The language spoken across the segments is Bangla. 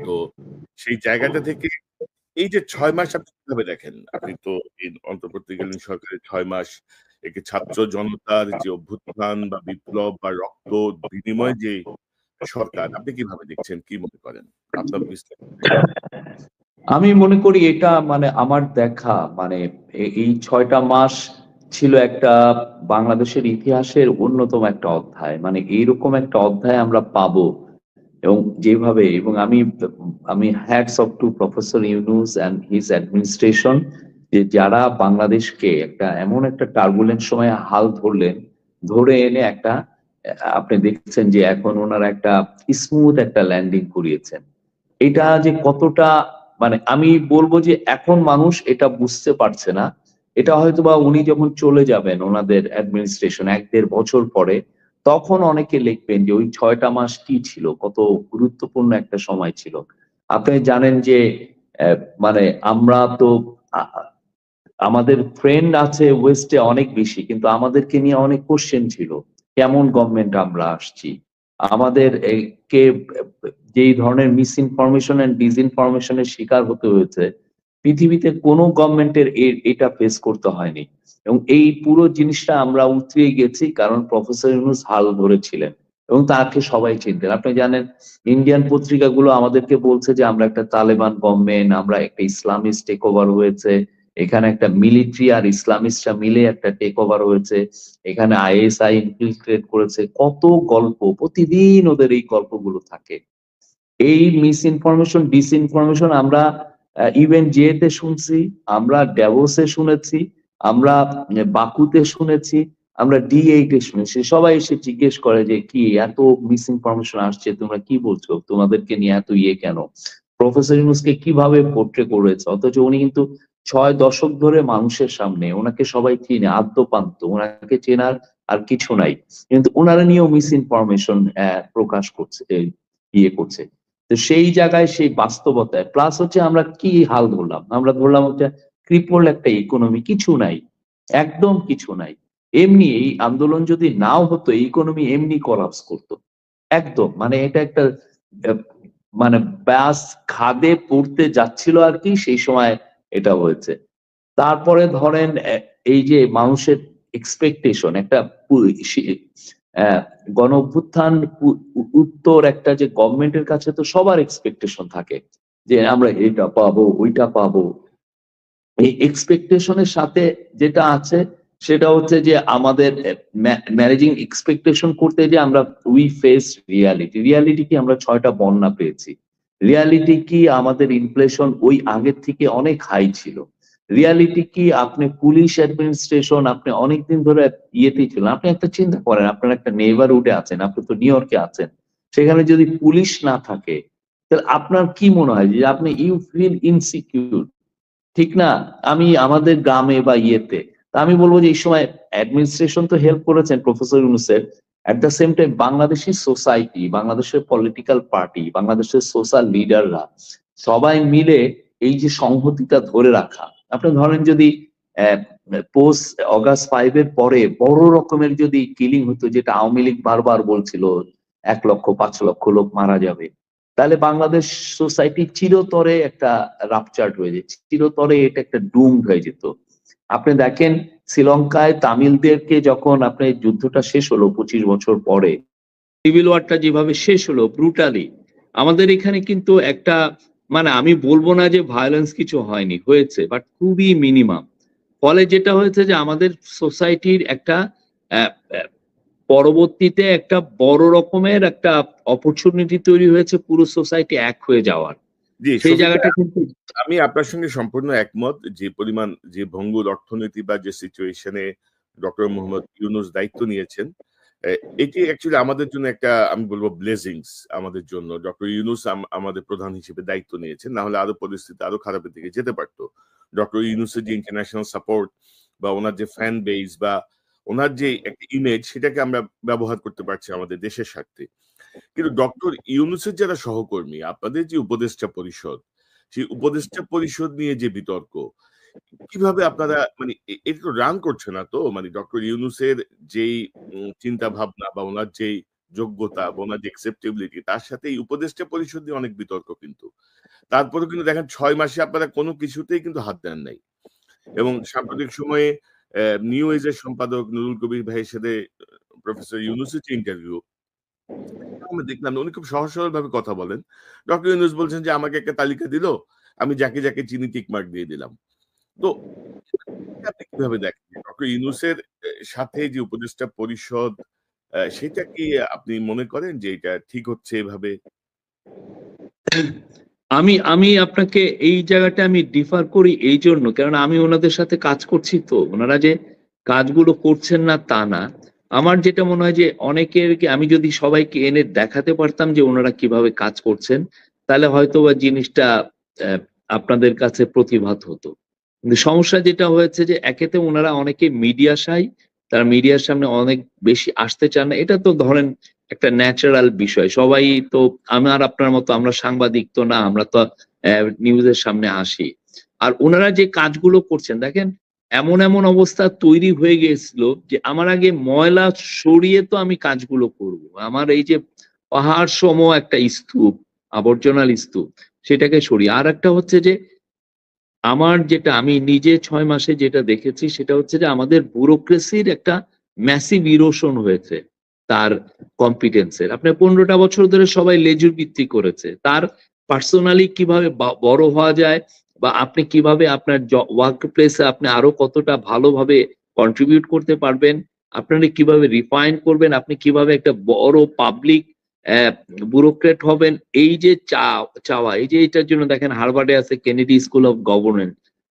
তো সেই জায়গাটা থেকে এই যে ৬ মাস আপনি কিভাবে দেখেন? আপনি তো এই অন্তর্বর্তীকালীন সরকারের ৬ মাস একে ছাত্র জনতার যে অভ্যুত্থান বা বিপ্লব বা রক্ত বিনিময় যে সরকার, আপনি কিভাবে দেখছেন? কি মনে করেন? আপনার বিশ্লেষণ। আমি মনে করি এটা মানে আমার দেখা মানে এই ৬টা মাস ছিল একটা বাংলাদেশের ইতিহাসের অন্যতম একটা অধ্যায়। মানে এইরকম একটা অধ্যায় আমরা পাবো এবং যেভাবে এবং আমি hats off two professor Yunus and his administration যে যারা বাংলাদেশকে একটা এমন একটা টার্বুলেন্ট সময়ে হাল ধরলেন, ধরে এনে একটা আপনি দেখছেন যে এখন ওনারা একটা স্মুথ একটা ল্যান্ডিং করিয়েছেন। এটা যে কতটা মানে আমি বলবো যে এখন মানুষ এটা বুঝতে পারছে না। এটা হয়তোবা উনি যখন চলে যাবেন ওনাদের অ্যাডমিনিস্ট্রেশন ১-১.৫ বছর পরে, তখন অনেকে লিখবেন যে ওই ৬টা মাস কি ছিল? কত গুরুত্বপূর্ণ একটা সময় ছিল। আপনি জানেন যে অ্যা মানে আমরা তো আ আমাদের ফ্রেন্ড আছে ওয়েস্টে অনেক বেশি। কিন্তু আমাদেরকে নিয়ে অনেক কোয়েশ্চেন ছিল। কেমন গভর্নমেন্ট আমরা আসছি? আমাদের কে যেই ধরনের মিস ইনফরমেশন অ্যান্ড ডিসইনফরমেশন এর শিকার হতে হয়েছে, পৃথিবীতে কোনো গভর্নমেন্টের এটা ফেস করতে হয়নি। এবং এই পুরো জিনিসটা আমরা উতরিয়ে গেছি কারণ প্রফেসর ইউনূস হাল ধরেছিলেন। এবং তাকে সবাই চিনতেন। আপনি জানেন ইন্ডিয়ান পত্রিকাগুলো আমাদেরকে বলছে যে আমরা একটা তালেবান গভর্নমেন্ট, আমরা একটা ইসলামিস্ট টেক ওভার হয়েছে। এখানে একটা মিলিটারি আর ইসলামিস্টরা মিলে একটা টেক ওভার হয়েছে। এখানে আইএসআই ইনফিলট্রেট করেছে। কত গল্প প্রতিদিন ওদের এই গল্পগুলো থাকে। এই মিস ইনফরমেশন ডিসইনফরমেশন আমরা ইউএনজিএ তে শুনছি, আমরা ড্যাভোসে শুনেছি, আমরা বাকুতে শুনেছি, আমরা ডি8 এ শুনেছি। সবাই এসে জিজ্ঞেস করে যে কি এত মিস ইনফরমেশন আসছে, তোমরা কি বলছো? তোমাদেরকে নিয়ে এত কেন? প্রফেসর ইউনূসকে কিভাবে পোর্ট্রে করেছে? অথচ উনি কিন্তু ৬ দশক ধরে মানুষের সামনে উনাকে সবাই চিনে আদ্যোপান্ত। উনাকে চেনার আর কিছু নাই। কিন্তু উনারা নিয়েও মিস ইনফরমেশন প্রকাশ করছে করছে। তো সেই জায়গায় সেই বাস্তবতায় প্লাস হচ্ছে আমরা কি হাল ধরলাম? আমরা ধরলাম হচ্ছে ক্রিপল একটা ইকোনমি, কিছু নাই। একদম কিছু নাই। এমনি এই আন্দোলন যদি নাও হতো ইকোনমি এমনি কোলাপস করত। একদম মানে এটা একটা আহ, মানে ব্যাস খাদে পড়তে যাচ্ছিল আর কি সেই সময় এটা হয়েছে। তারপরে ধরেন এই যে মানুষের এক্সপেকটেশন একটা আহ, গণ অভ্যুত্থান উত্তর একটা যে গভর্নমেন্টের কাছে তো সবার এক্সপেকটেশন থাকে যে আমরা এটা পাবো ওইটা পাবো। এই এক্সপেকটেশনের সাথে যেটা আছে সেটা হচ্ছে যে আমাদের ম্যানেজিং এক্সপেকটেশন করতে যে আমরা উই ফেস রিয়ালিটি। রিয়ালিটি কি আমরা ৬টা বন্যা পেয়েছি। রিয়ালিটি কি আমাদের ইনফ্লেশন ওই আগের থেকে অনেক হাই ছিল। রিয়ালিটি কি আপনি পুলিশ অ্যাডমিনিস্ট্রেশন আপনি অনেকদিন ধরে ইয়েতেই ছিলেন। আপনি একটা চিন্তা করেন আপনার একটা নেইবারহুডে আছেন, আপনি তো নিউ ইয়র্কে আছেন, সেখানে যদি পুলিশ না থাকে তাহলে আপনার কি মনে হয় যে আপনি ইউ ফিল ইনসিকিউর, ঠিক না? আমি আমাদের গ্রামে বা ইয়েতে তা আমি বলবো যে এই সময় অ্যাডমিনিস্ট্রেশন তো হেল্প করেছেন প্রফেসর ইউনূসের। At the same time Bangladeshi society, বাংলাদেশের পলিটিক্যাল পার্টি, বাংলাদেশের সোশ্যাল লিডাররা সবাই মিলে এই যে সংহতিটা ধরে রাখা। আপনি ধরেন যদি পোস্ট অগাস্ট 5 এর পরে বড় রকমের যদি কিলিং হতো যেটা আওয়ামী লীগ বারবার বলছিল ১ লক্ষ ৫ লক্ষ লোক মারা যাবে, তাহলে বাংলাদেশ সোসাইটি চিরতরে একটা রাপচার্ড হয়ে যেত, চিরতরে এটা একটা ডুমড হয়ে যেত। আপনি দেখেন শ্রীলঙ্কায় তামিলদেরকে যখন আপনি যুদ্ধটা শেষ হলো ২৫ বছর পরে, সিভিল ওয়ারটা যেভাবে শেষ হলো ব্রুটালি, আমাদের এখানে কিন্তু একটা মানে আমি বলবো না যে ভায়োলেন্স কিছু হয়নি, হয়েছে বাট খুবই মিনিমাম। ফলে যেটা হয়েছে যে আমাদের সোসাইটির একটা আহ, আহ, পরবর্তীতে একটা বড় রকমের একটা অপরচুনিটি তৈরি হয়েছে পুরো সোসাইটি এক হয়ে যাওয়ার। জি, সেই শফিক জায়গাটা ভাই, কিন্তু আমি আপনার সঙ্গে সম্পূর্ণ একমত। যে পরিমাণ যে ভঙ্গুর অর্থনীতি বা যে সিচুয়েশনে ডক্টর মোহাম্মদ ইউনূস দায়িত্ব নিয়েছেন, এ এটি অ্যাকচুয়ালি আমাদের জন্য একটা আমি বলব ব্লেসিংস আমাদের জন্য। ডক্টর ইউনূস আমাদের প্রধান হিসেবে দায়িত্ব নিয়েছেন। না হলে আরো পরিস্থিতি আরো খারাপের দিকে যেতে পারত। ডক্টর ইউনূসের যে ইন্টারন্যাশনাল সাপোর্ট বা উনার যে ফ্যান বেস বা উনার যে একটা ইমেজ সেটাকে আমরা ব্যবহার করতে পারছি আমাদের দেশের স্বার্থে। কিন্তু ডক্টর ইউনূসের যারা সহকর্মী, আপনাদের যে উপদেষ্টা পরিষদ, সেই উপদেষ্টা পরিষদ নিয়ে যে বিতর্ক, কিভাবে আপনারা মানে এটা তো রান করছে না তো? মানে ডক্টর ইউনূসের যেই চিন্তা ভাবনা বা উনার যেই যোগ্যতা বা ওনার যে অ্যাকসেপ্টেবিলিটি তার সাথে এই উপদেষ্টা পরিষদ নিয়ে অনেক বিতর্ক কিন্তু। তারপরেও কিন্তু দেখেন ৬ মাসে আপনারা কোনো কিছুতেই কিন্তু হাত দেন নাই। এবং সাম্প্রতিক সময়ে নিউ এজের সম্পাদক নুরুল কবির ভাইয়ের সাথে প্রফেসর ইউনূসের যে ইন্টারভিউ আমরা দেখলাম উনি খুব সহজ সরল ভাবে কথা বলেন। ডক্টর ইউনূস বলছেন যে আমাকে একটা তালিকা দিল, আমি যাকে, যাকে চিনি টিক মার্ক দিয়ে দিলাম। তো এটা আপনি কিভাবে দেখেন? ডক্টর ইউনূসের সাথে যে উপদেষ্টা পরিষদ সেটা কি আপনি মনে করেন যে এটা ঠিক হচ্ছে এভাবে? আমি আমি আপনাকে এই জায়গাটা আমি ডিফার করি এই জন্য, কারণ আমি ওনাদের সাথে কাজ করছি, তো ওনারা যে কাজগুলো করছেন না তা না। আমার যেটা মনে হয় যে অনেকের আমি যদি সবাইকে এনে দেখাতে পারতাম যে ওনারা কিভাবে কাজ করছেন, তাহলে হয়তো বা জিনিসটা আহ, আপনাদের কাছে প্রতিভাত হতো। কিন্তু সমস্যা যেটা হয়েছে যে একেতে ওনারা অনেকে মিডিয়া সাই, তারা মিডিয়ার সামনে অনেক বেশি আসতে চান না। এটা তো ধরেন একটা ন্যাচারাল বিষয়। সবাই তো আমার আপনার মতো আমরা সাংবাদিক তো না, আমরা তো নিউজের সামনে আসি। আর ওনারা যে কাজগুলো করছেন দেখেন, এমন এমন অবস্থা তৈরি হয়ে গিয়েছিল যে আমার আগে ময়লা সরিয়ে তো আমি কাজগুলো করব। আমার এই যে পাহাড় সম একটা স্তূপ, আবর্জনার স্তূপ, সেটাকে সরিয়ে। আর একটা হচ্ছে যে আমার যেটা আমি নিজে ৬ মাসে যেটা দেখেছি সেটা হচ্ছে যে আমাদের ব্যুরোক্রেসির একটা ম্যাসিভ ইরোশন হয়েছে তার কম্পিটেন্সের। আপনার ১৫টা বছর ধরে সবাই লেজুর ভিত্তি করেছে। তার পার্সোনালি কিভাবে বড় হওয়া যায় বা আপনি কিভাবে আপনার ওয়ার্ক প্লেসে আপনি আরো কতটা ভালোভাবে কন্ট্রিবিউট করতে পারবেন, আপনারা কিভাবে রিফাইন করবেন, আপনি কিভাবে একটা বড় পাবলিক ব্যুরোক্রেট হবেন, এই যে চাওয়া, এই যে এটার জন্য দেখেন হার্ভার্ডে আছে কেনেডি স্কুল অফ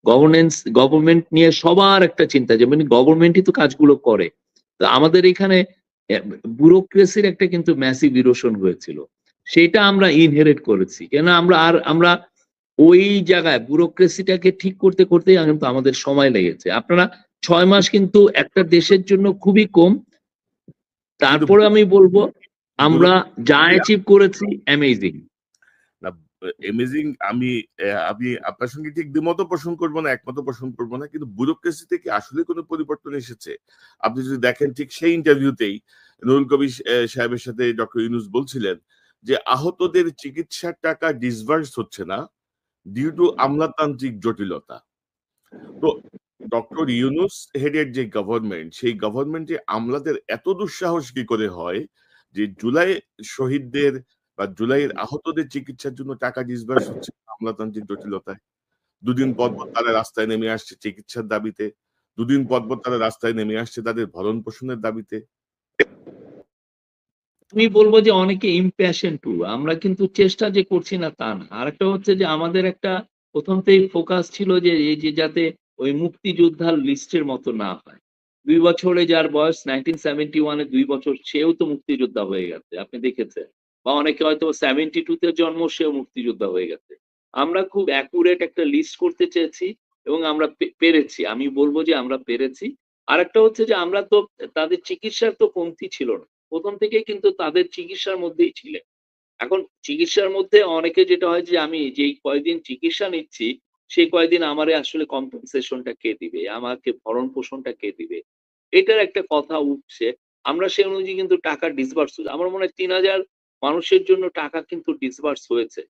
গভর্নমেন্ট নিয়ে সবার একটা চিন্তা, যে মানে গভর্নমেন্টই তো কাজগুলো করে। তো আমাদের এখানে ব্যুরোক্রেসির একটা কিন্তু ম্যাসিভ ইরোশন হয়েছিল, সেটা আমরা ইনহেরিট করেছি। কেন আমরা ওই জায়গায় ব্যুরোক্রেসিটাকে ঠিক করতে করতেই কিন্তু আমাদের সময় লেগেছে। আপনারা ৬ মাস কিন্তু একটা দেশের জন্য খুবই কম। কিন্তু তারপরে আমি বলবো আমরা যা ব্যুরোক্রেসি অ্যাচিভ করেছি অ্যামেজিং। না অ্যামেজিং আমি আপনার সঙ্গে ঠিক দ্বিমত পোষণ করব না, একমত পোষণ করব না। কিন্তু ব্যুরোক্রেসি থেকে আসলে কোনো পরিবর্তন এসেছে? আপনি যদি দেখেন ঠিক সেই ইন্টারভিউতেই নুরুল কবির সাহেবের সাথে ডক্টর ইউনূস বলছিলেন যে আহতদের চিকিৎসার টাকা ডিসবার্স হচ্ছে না ডিউ টু আমলাতান্ত্রিক জটিলতা। তো ডক্টর ইউনূস হেডের যে গভর্নমেন্ট সেই গভর্নমেন্টে আমলাদের এত দুঃসাহস কি করে হয় যে জুলাই শহীদদের বা জুলাইয়ের আহতদের চিকিৎসার জন্য টাকা ডিসবার্স হচ্ছে না আমলাতান্ত্রিক জটিলতায়। দুদিন পর পর তারা রাস্তায় নেমে আসছে চিকিৎসার দাবিতে, দুদিন পর পর তারা রাস্তায় নেমে আসছে তাদের ভরণ পোষণের দাবিতে। আমি বলবো যে অনেকে ইমপ্যাশন টু, আমরা কিন্তু চেষ্টা যে করছি না তা না। আরেকটা হচ্ছে যে আমাদের একটা প্রথম থেকেই ফোকাস ছিল যে এই যে যাতে ওই মুক্তিযোদ্ধার লিস্টের মতো না হয়। ২ বছরে যার বয়স 1971 এ ২ বছর, সেও তো মুক্তিযোদ্ধা হয়ে গেছে, আপনি দেখেছেন। বা অনেকে হয়তো 72 তে জন্ম, সেও মুক্তিযোদ্ধা হয়ে গেছে। আমরা খুব অ্যাকুরেট একটা লিস্ট করতে চেয়েছি এবং আমরা পেরেছি। আমি বলবো যে আমরা পেরেছি। আরেকটা হচ্ছে যে আমরা তো তাদের চিকিৎসার তো কমতি ছিল না। ১ম থেকেই কিন্তু তাদের চিকিৎসার মধ্যেই ছিলেন। এখন চিকিৎসার মধ্যে অনেকে যেটা হয় যে আমি যেই কয়দিন চিকিৎসা নিচ্ছি, সেই কয়দিন আমারে আসলে কম্পেনসেশন টা কে দিবে? আমাকে ভরণ-পোষণটা কে দিবে? এটার একটা কথা উঠছে। আমরা সেই অনুযায়ী কিন্তু টাকা ডিসবার্স আমার মনে হয় ৩,০০০ মানুষের জন্য টাকা কিন্তু ডিসবার্স হয়েছে।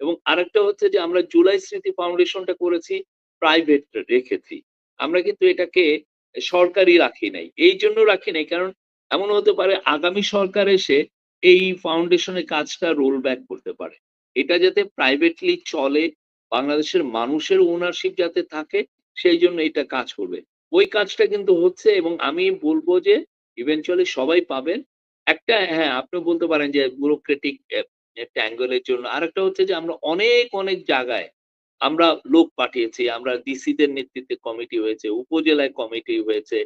এবং আরেকটা হচ্ছে যে আমরা জুলাই স্মৃতি ফাউন্ডেশনটা করেছি, প্রাইভেট রেখেছি। আমরা কিন্তু এটাকে সরকারি রাখি নাই। এইজন্য রাখি নাই কারণ এমন হতে পারে আগামী সরকার এসে এই ফাউন্ডেশনের কাজটা রোল ব্যাক করতে পারে। এটা যাতে প্রাইভেটলি চলে, বাংলাদেশের মানুষের ওনারশিপ যাতে থাকে, সেইজন্য এটা কাজ করবে। ওই কাজটা কিন্তু হচ্ছে এবং আমি বলব যে ইভেনচুয়ালি সবাই পাবেন। একটা হ্যাঁ, আপনিও বলতে পারেন যে ব্যুরোক্রেটিক একটা অ্যাঙ্গেল এর জন্য। আরেকটা হচ্ছে যে আমরা অনেক জায়গায় আমরা লোক পাঠিয়েছি। আমরা ডিসিদের নেতৃত্বে কমিটি হয়েছে, উপজেলায় কমিটি হয়েছে।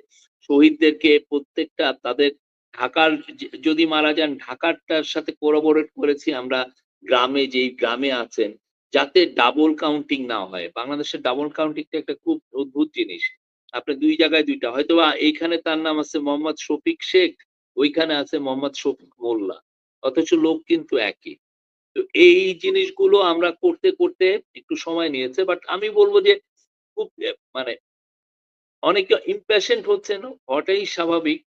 শহীদদেরকে প্রত্যেকটা তাদের ঢাকার যদি মারা যান ঢাকারটার সাথে কোলাবোরেট করেছি আমরা, গ্রামে যেই গ্রামে আছেন, যাতে ডাবল কাউন্টিং না হয়। বাংলাদেশের ডাবল কাউন্টিংটা একটা খুব অদ্ভুত জিনিস। আপনার ২ জায়গায় ২ টা। হয়তোবা এইখানে তার নাম আছে মোহাম্মদ শফিক শেখ, ওইখানে আছে মোহাম্মদ শফিক মোল্লা। অথচ লোক কিন্তু একই। তো এই জিনিসগুলো আমরা করতে একটু সময় নিয়েছে। বাট আমি বলব যে খুব মানে অনেকে ইমপ্যাশন্ট হচ্ছেন, হওয়াটাই স্বাভাবিক।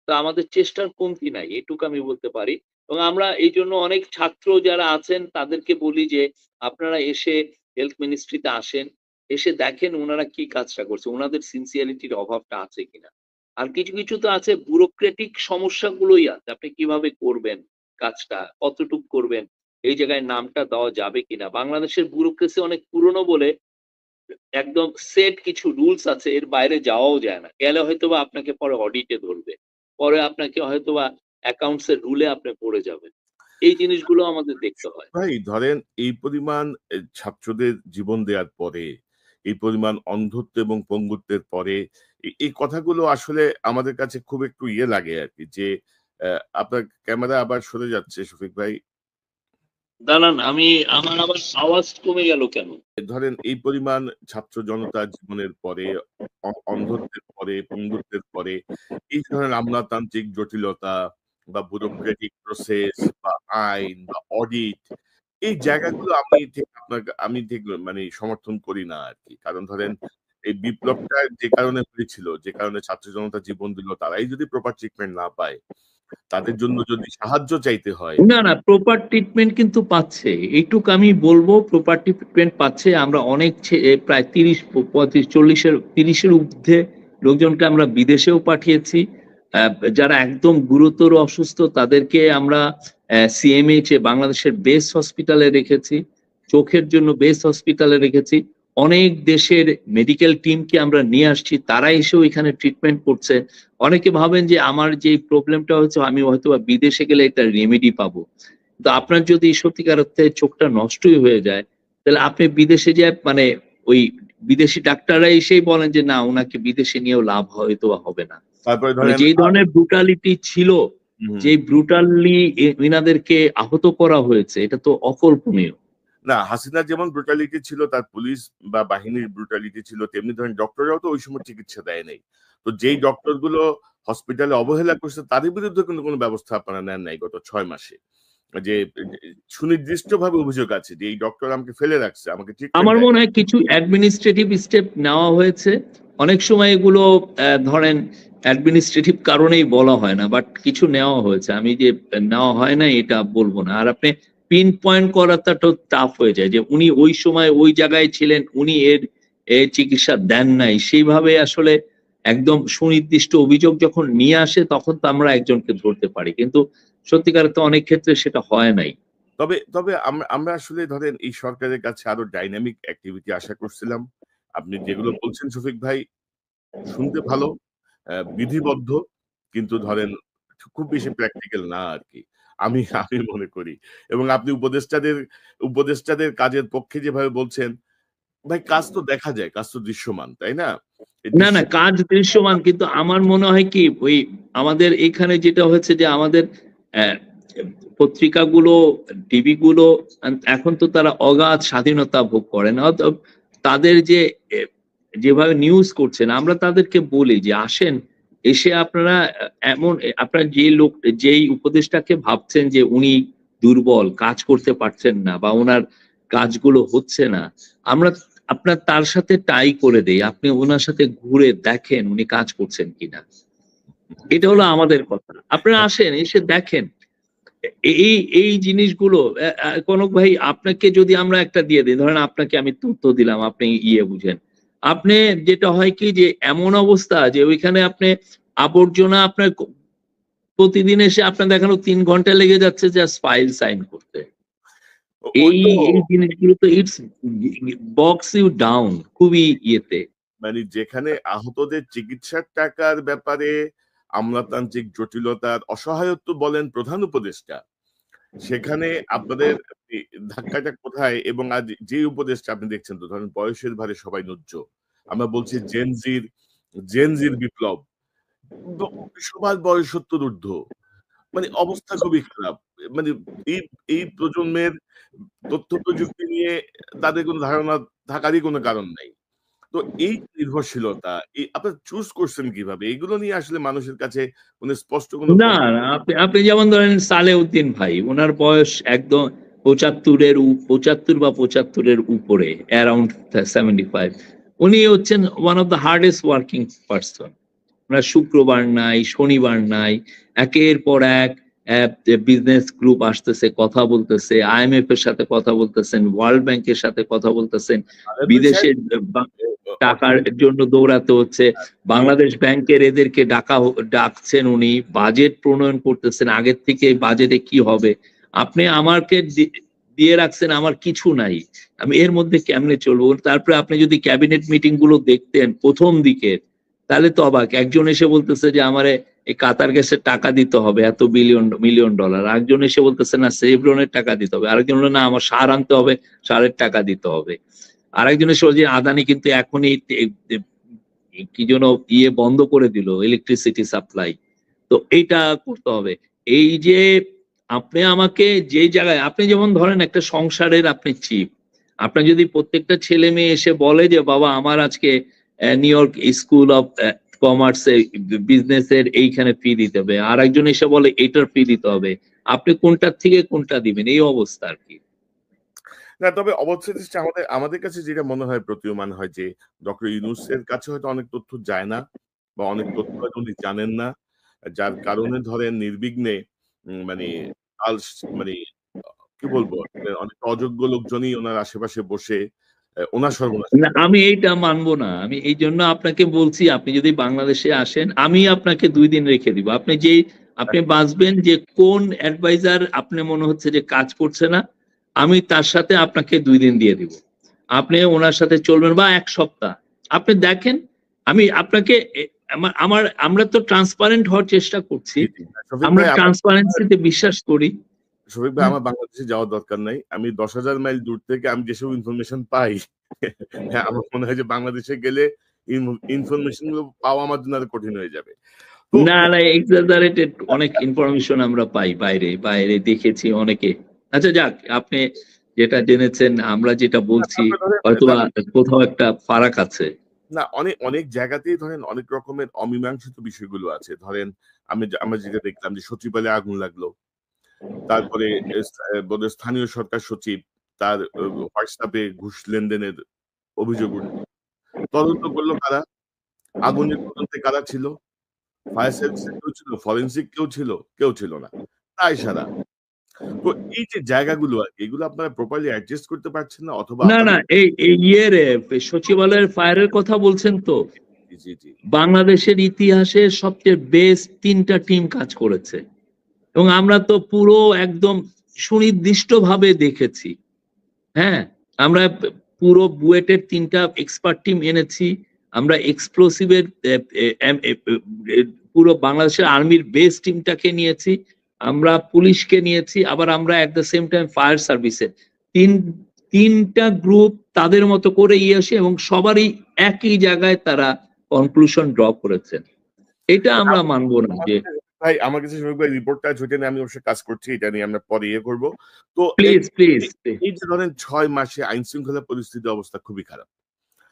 তো আমাদের চেষ্টার কমতি নাই, এটুকু আমি বলতে পারি। এবং আমরা এই জন্য অনেক ছাত্র যারা আছেন তাদেরকে বলি যে আপনারা এসে হেলথ মিনিস্ট্রিতে আসেন, এসে দেখেন উনারা কি কাজটা করছে, উনাদের সিনসিয়ারিটির অভাবটা আছে কিনা। আর কিছু কিছু তো আছে ব্যুরোক্রেটিক সমস্যাগুলোই আছে, আপনি কিভাবে করবেন কাজটা, কতটুক করবেন, এই জায়গায় নামটা দেওয়া যাবে কিনা। বাংলাদেশের ব্যুরোক্রেসি অনেক পুরনো বলে একদম সেট কিছু রুলস আছে, এর বাইরে যাওয়াও যায় না। গেলে হয়তোবা আপনাকে পরে অডিটে ধরবে। পরে আপনাকে হয়তোবা অ্যাকাউন্টস এর রুলে আপনি পড়ে যাবেন। এই জিনিসগুলো আমাদের দেখতে হয়। ভাই ধরেন এই পরিমাণ ছাত্রদের জীবন দেওয়ার পরে, এই পরিমাণ অন্ধত্ব এবং পঙ্গুত্বের পরে এই কথাগুলো আসলে আমাদের কাছে খুব একটু ইয়ে লাগে আরকি যে আপনার ক্যামেরা আবার সরে যাচ্ছে শফিক ভাই। দাঁড়ান, আমার আবার আওয়াজ কমে গেল কেন? ধরেন এই পরিমাণ ছাত্র জনতার জীবনের পরে, অন্ধত্বের পরে, পঙ্গুত্বের পরে এই ধরনের আমলাতান্ত্রিক জটিলতা বা ব্যুরোক্রেটিক প্রসেস বা আইন বা অডিট এই জায়গাগুলো আমি ঠিক মানে সমর্থন করি না আরকি। কারণ ধরেন এই বিপ্লবটা যে কারণে হয়েছিল, যে কারণে ছাত্র জনতা জীবন দিল তারাই যদি প্রপার ট্রিটমেন্ট না পায়, তাদের জন্য যদি সাহায্য চাইতে হয়। না, না, প্রপার ট্রিটমেন্ট কিন্তু পাচ্ছে। এইটুক আমি বলব, প্রপার ট্রিটমেন্ট পাচ্ছে। আমরা অনেক প্রায় ৩০, ৩৫, ৪০ এর ঊর্ধ্বে লোকজনকে আমরা বিদেশেও পাঠিয়েছি। আ যারা একদম গুরুতর অসুস্থ তাদেরকে আমরা সিএমএইচ এ বাংলাদেশের বেস্ট হসপিটালে রেখেছি। চোখের জন্য বেস্ট হসপিটালে রেখেছি। অনেক দেশের মেডিকেল টিমকে আমরা নিয়ে আসছি। তারা এসেও এখানে ট্রিটমেন্ট করছে। অনেকে ভাবেন যে আমার যে প্রবলেমটা হচ্ছে আমি হয়তোবা বিদেশে গেলে এটার রেমেডি পাবো। তো আপনার যদি সত্যিকার অর্থে চোখটা নষ্টই হয়ে যায়, তাহলে আপনি বিদেশে যেয়ে মানে ওই বিদেশি ডাক্তাররা এসেই বলেন যে না, উনাকে বিদেশে নিয়েও লাভ হয়তোবা হবে না। তারপরে মানে ধরেন যেই ধরনের ব্রুটালিটি ছিল, হুম। যে ব্রুটালি ইনাদেরকে আহত করা হয়েছে, এটা তো অকল্পনীয়। না, হাসিনার যেমন ব্রুটালিটি ছিল তার পুলিশ বা বাহিনীর ব্রুটালিটি ছিল, তেমনি ধরেন ডক্টররাও তো ওই সময় চিকিৎসা দেয় নাই। তো যেই ডক্টর গুলো হসপিটালে অবহেলা করছে তাদের বিরুদ্ধে কিন্তু কোনো ব্যবস্থা আপনারা নেন নাই গত ৬ মাসে। যে সুনির্দিষ্টভাবে অভিযোগ আছে যে এই ডক্টর আমাকে ফেলে রাখছে, আমাকে ট্রিটমেন্ট আমার দেয়। মনে হয় কিছু অ্যাডমিনিস্ট্রেটিভ স্টেপ নেওয়া হয়েছে। অনেক সময় এগুলো ধরেন অ্যাডমিনিস্ট্রেটিভ কারণেই বলা হয় না, বাট কিছু নেওয়া হয়েছে। আমি যে নেওয়া হয় না এটা বলব না। আর আপনি পিন পয়েন্ট করাটা তো টাফ হয়ে যায় যে উনি ওই সময় ওই জায়গায় ছিলেন, উনি এর চিকিৎসা দেন নাই। সেইভাবে আসলে একদম সুনির্দিষ্ট অভিযোগ যখন নিয়ে আসে তখন তো আমরা একজনকে ধরতে পারি। কিন্তু সত্যিকারের তো অনেক ক্ষেত্রে সেটা হয় নাই। তবে তবে আমরা আসলে ধরেন এই সরকারের কাছে আরো ডাইনামিক অ্যাক্টিভিটি আশা করছিলাম। আপনি যেগুলো বলছেন শফিক ভাই শুনতে ভালো, বিধিবদ্ধ কিন্তু ধরেন খুব বেশি প্র্যাকটিক্যাল না আরকি। আমি মনে করি। এবং আপনি উপদেষ্টাদের কাজের পক্ষে যেভাবে বলছেন, ভাই কাজ তো দেখা যায়, কাজ তো দৃশ্যমান, তাই না? এই না, না, কাজ দৃশ্যমান, কিন্তু আমার মনে হয় কি ওই আমাদের এখানে যেটা হচ্ছে যে আমাদের অ্যা পত্রিকাগুলো, টিভি গুলো এখন তো তারা অগাধ স্বাধীনতা ভোগ করে না। তাদের যে যেভাবে নিউজ করছেন আমরা তাদেরকে বলি যে আসেন, এসে আপনারা এমন আপনার যেই উপদেষ্টাকে ভাবছেন যে উনি দুর্বল, কাজ করতে পারছেন না বা উনার কাজগুলো হচ্ছে না, আমরা আপনার তার সাথে টাই করে দেই। আপনি উনার সাথে ঘুরে দেখেন উনি কাজ করছেন কিনা। এটা হলো আমাদের কথা। আপনারা আসেন, এসে দেখেন। এই জিনিসগুলো কনক ভাই, আপনাকে যদি আমরা একটা দিয়ে দিই, ধরেন আপনাকে আমি তথ্য দিলাম, আপনি বুঝেন। আপনি যেটা হয় কি যে এমন অবস্থা যে ওইখানে আপনি আবর্জনা আপনার প্রতিদিন এসে আপনার দেখানো ৩ ঘন্টা লেগে যাচ্ছে জাস্ট ফাইল সাইন করতে। ওই তো এই জিনিসগুলো তো ইটস বক্স ইউ ডাউন খুবই ইয়েতে। মানে যেখানে আহতদের চিকিৎসার টাকার ব্যাপারে আমলাতান্ত্রিক জটিলতার অসহায়ত্ব বলেন প্রধান উপদেষ্টা, সেখানে আপনাদের ধাক্কাটা কোথায়? এবং আজ যে উপদেশটা আপনি দেখছেন তো ধরেন বয়সের ভারে সবাই নুজ্জ। আমরা বলছি জেনজির বিপ্লব। ব সবার বয়স ৭০ ঊর্ধ্ব। মানে অবস্থা খুবই খারাপ। মানে এই এই প্রজন্মের তথ্য প্রযুক্তি নিয়ে তাদের কোন ধারণা থাকারই কোন কারণ নাই। তো এই নির্ভরশীলতা আপনারা চুজ করছেন কিভাবে? এগুলো নিয়ে আসলে মানুষের কাছে কোন স্পষ্ট কোন না, না, আপনি যেমন ধরেন সালেউদ্দিন ভাই, উনার বয়স একদম ৭৫ বা ৭৫ এর উপরে, অ্যারাউন্ড 75। উনি হচ্ছেন one of the hardest working person. আমরা শুক্রবার নাই, শনিবার নাই, একের পর এক বিজনেস গ্রুপ আসতেছে, কথা বলতেছে, IMF এর সাথে কথা বলতেছেন, ওয়ার্ল্ড ব্যাংকের সাথে কথা বলতেছেন, আলাউদ্দিন সাহেব বিদেশের টাকার জন্য দৌড়াতে হচ্ছে, আমি বাংলাদেশ ব্যাংকের এদেরকে ডাকছেন উনি, বাজেট প্রণয়ন করতেছেন, আগের থেকে বাজেটে কি হবে। আপনি আমাকে দিয়ে রাখছেন, আমার কিছু নাই, আমি এর মধ্যে কেমনে চলবো? তারপরে আপনি যদি ক্যাবিনেট মিটিং গুলো দেখতেন প্রথম দিকের, তাহলে তো অবাক। একজন এসে বলতেছে যে আমারে এই কাতার গ্যাসের টাকা দিতে হবে এত মিলিয়ন ডলার, আরেকজন এসে বলতেছে না সেভরনের টাকা দিতে হবে, আরেকজন না আমার সার আনতে হবে, সারের টাকা দিতে হবে, আরেকজন এসে বলছে আদানি কিন্তু এখনই কি যেন বন্ধ করে দিল ইলেকট্রিসিটি সাপ্লাই, তো এইটা করতে হবে। এই যে আপনি আমাকে যে জায়গায়, আপনি যেমন ধরেন একটা সংসারের আপনি চিফ, আপনার যদি প্রত্যেকটা ছেলে মেয়ে এসে বলে যে বাবা আমার আজকে নিউ ইয়র্ক স্কুল অফ কমার্সে বিজনেসের এইখানে ফি দিতে হবে, আর একজন এসে বলে এটার ফি দিতে হবে, আপনি কোনটার থেকে কোনটা দিবেন? এই অবস্থা আর কি। না, তবে অবশেষে আমাদের আমাদের কাছে যেটা মনে হয় প্রতীয়মান হয় যে ডক্টর ইউনূসের কাছে হয়তো অনেক তথ্য যায় না বা অনেক তথ্য হয়তো উনি জানেন না, যার কারণে ধরেন নির্বিঘ্নে মানে মানে কি বলবো, অনেক অযোগ্য লোকজনই ওনার আশেপাশে বসে ওনার সর্বনাশ। না, আমি এইটা মানবো না। আমি এই জন্য আপনাকে বলছি, আপনি যদি বাংলাদেশে আসেন আমি আপনাকে 2 দিন রেখে দিব। আপনি বাঁচবেন যে কোন অ্যাডভাইজার আপনি মনে হচ্ছে যে কাজ করছে না, আমি তার সাথে আপনাকে 2 দিন দিয়ে দিব। আপনি ওনার সাথে চলবেন বা 1 সপ্তাহ। আপনি দেখেন, আমি আপনাকে আমরা তো ট্রান্সপারেন্ট হওয়ার চেষ্টা করছি। শফিক আমরা ভাই, ট্রান্সপারেন্সিতে বিশ্বাস করি। আমার বাংলাদেশে যাওয়ার দরকার নাই। আমি 10,000 মাইল দূর থেকে আমি যেসব ইনফরমেশন পাই, হ্যাঁ, আমার মনে হয় যে বাংলাদেশে গেলে ইনফরমেশন গুলো পাওয়া আমার জন্য আরো কঠিন হয়ে যাবে। তো না, এক্সাজারেটেড অনেক ইনফরমেশন আমরা পাই বাইরে, বাইরে দেখেছি অনেকে। আচ্ছা যাক, আপনি যেটা জেনেছেন, আমরা যেটা বলছি হয়তোবা কোথাও একটা ফারাক আছে। না, অনেক জায়গাতেই ধরেন অনেক রকমের অমীমাংসিত বিষয়গুলো আছে। ধরেন আমরা যেটা দেখলাম যে সচিবালয়ে আগুন লাগলো। তারপরে বোধহয় স্থানীয় সরকার সচিব তার হোয়াটসঅ্যাপে ঘুষ লেনদেনের অভিযোগ উঠল। তদন্ত করলো কারা? আগুনের তদন্তে কারা ছিল? ফায়ার সার্ভিসের কেউ ছিল? ফরেনসিক কেউ ছিল? কেউ ছিল না। দায় সারা। তো এই যে জায়গাগুলো আরকি, এগুলো আপনারা প্রপারলি অ্যাডজাস্ট করতে পারছেন না, অথবা না, আপনাদের এই সচিবালয়ের ফায়ারের কথা বলছেন তো? জি, জি। বাংলাদেশের ইতিহাসে সবচেয়ে বেস্ট 3টা টিম কাজ করেছে এবং আমরা তো পুরো একদম সুনির্দিষ্টভাবে দেখেছি। হ্যাঁ, আমরা পুরো বুয়েটের 3টা এক্সপার্ট টিম এনেছি। আমরা এক্সপ্লোসিভের পুরো বাংলাদেশের আর্মির বেস টিমটাকে নিয়েছি, আমরা পুলিশকে নিয়েছি, আবার আমরা এট দ্য সেম টাইম ফায়ার সার্ভিসের তিনটা গ্রুপ তাদের মতো করে আসে এবং সবারই একই জায়গায় তারা কনক্লুশন ড্র করেছেন। এটা আমরা মানবো না যে ভাই, আমার কাছে শফিক ভাই রিপোর্টটা যেটা নিয়ে আমি অবশ্যই কাজ করছি, এটা নিয়ে আমরা পরে করব। তো প্লিজ এই যে ধরেন 6 মাসে আইন শৃঙ্খলা পরিস্থিতির অবস্থা খুবই খারাপ।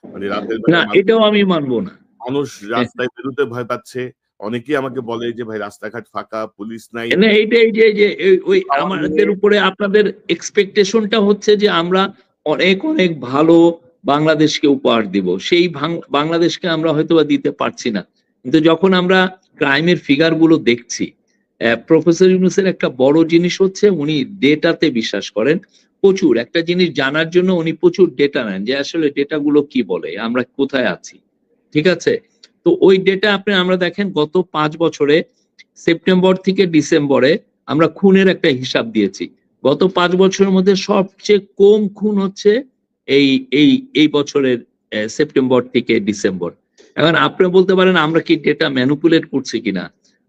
মানে রাতের না, বেলা এটাও আমি মানবো না। মানুষ রাস্তায় বেরোতে ভয় পাচ্ছে। অনেকেই আমাকে বলে যে ভাই রাস্তাঘাট ফাঁকা, পুলিশ নাই। না, এইটাই যে ওই আমাদের উপরে আপনাদের এক্সপেকটেশনটা হচ্ছে যে আমরা অনেক অনেক ভালো বাংলাদেশকে উপহার দিব, সেই বাংলাদেশকে আমরা হয়তোবা দিতে পারছি না। কিন্তু যখন আমরা ক্রাইমের ফিগার গুলো দেখছি, প্রফেসর ইউনূসের একটা বড় জিনিস হচ্ছে উনি ডেটাতে বিশ্বাস করেন প্রচুর। একটা জিনিস জানার জন্য উনি প্রচুর ডেটা নেন যে আসলে ডেটাগুলো কি বলে, আমরা কোথায় আছি। ঠিক আছে, তো ওই ডেটা আমরা দেখেন গত 5 বছরে সেপ্টেম্বর থেকে ডিসেম্বরে আমরা খুনের একটা হিসাব দিয়েছি। গত 5 বছরের মধ্যে সবচেয়ে কম খুন হচ্ছে এই এই এই বছরের সেপ্টেম্বর থেকে ডিসেম্বর। এখন আপনি বলতে পারেন আমরা কি ডেটা ম্যানিপুলেট করছি কিনা,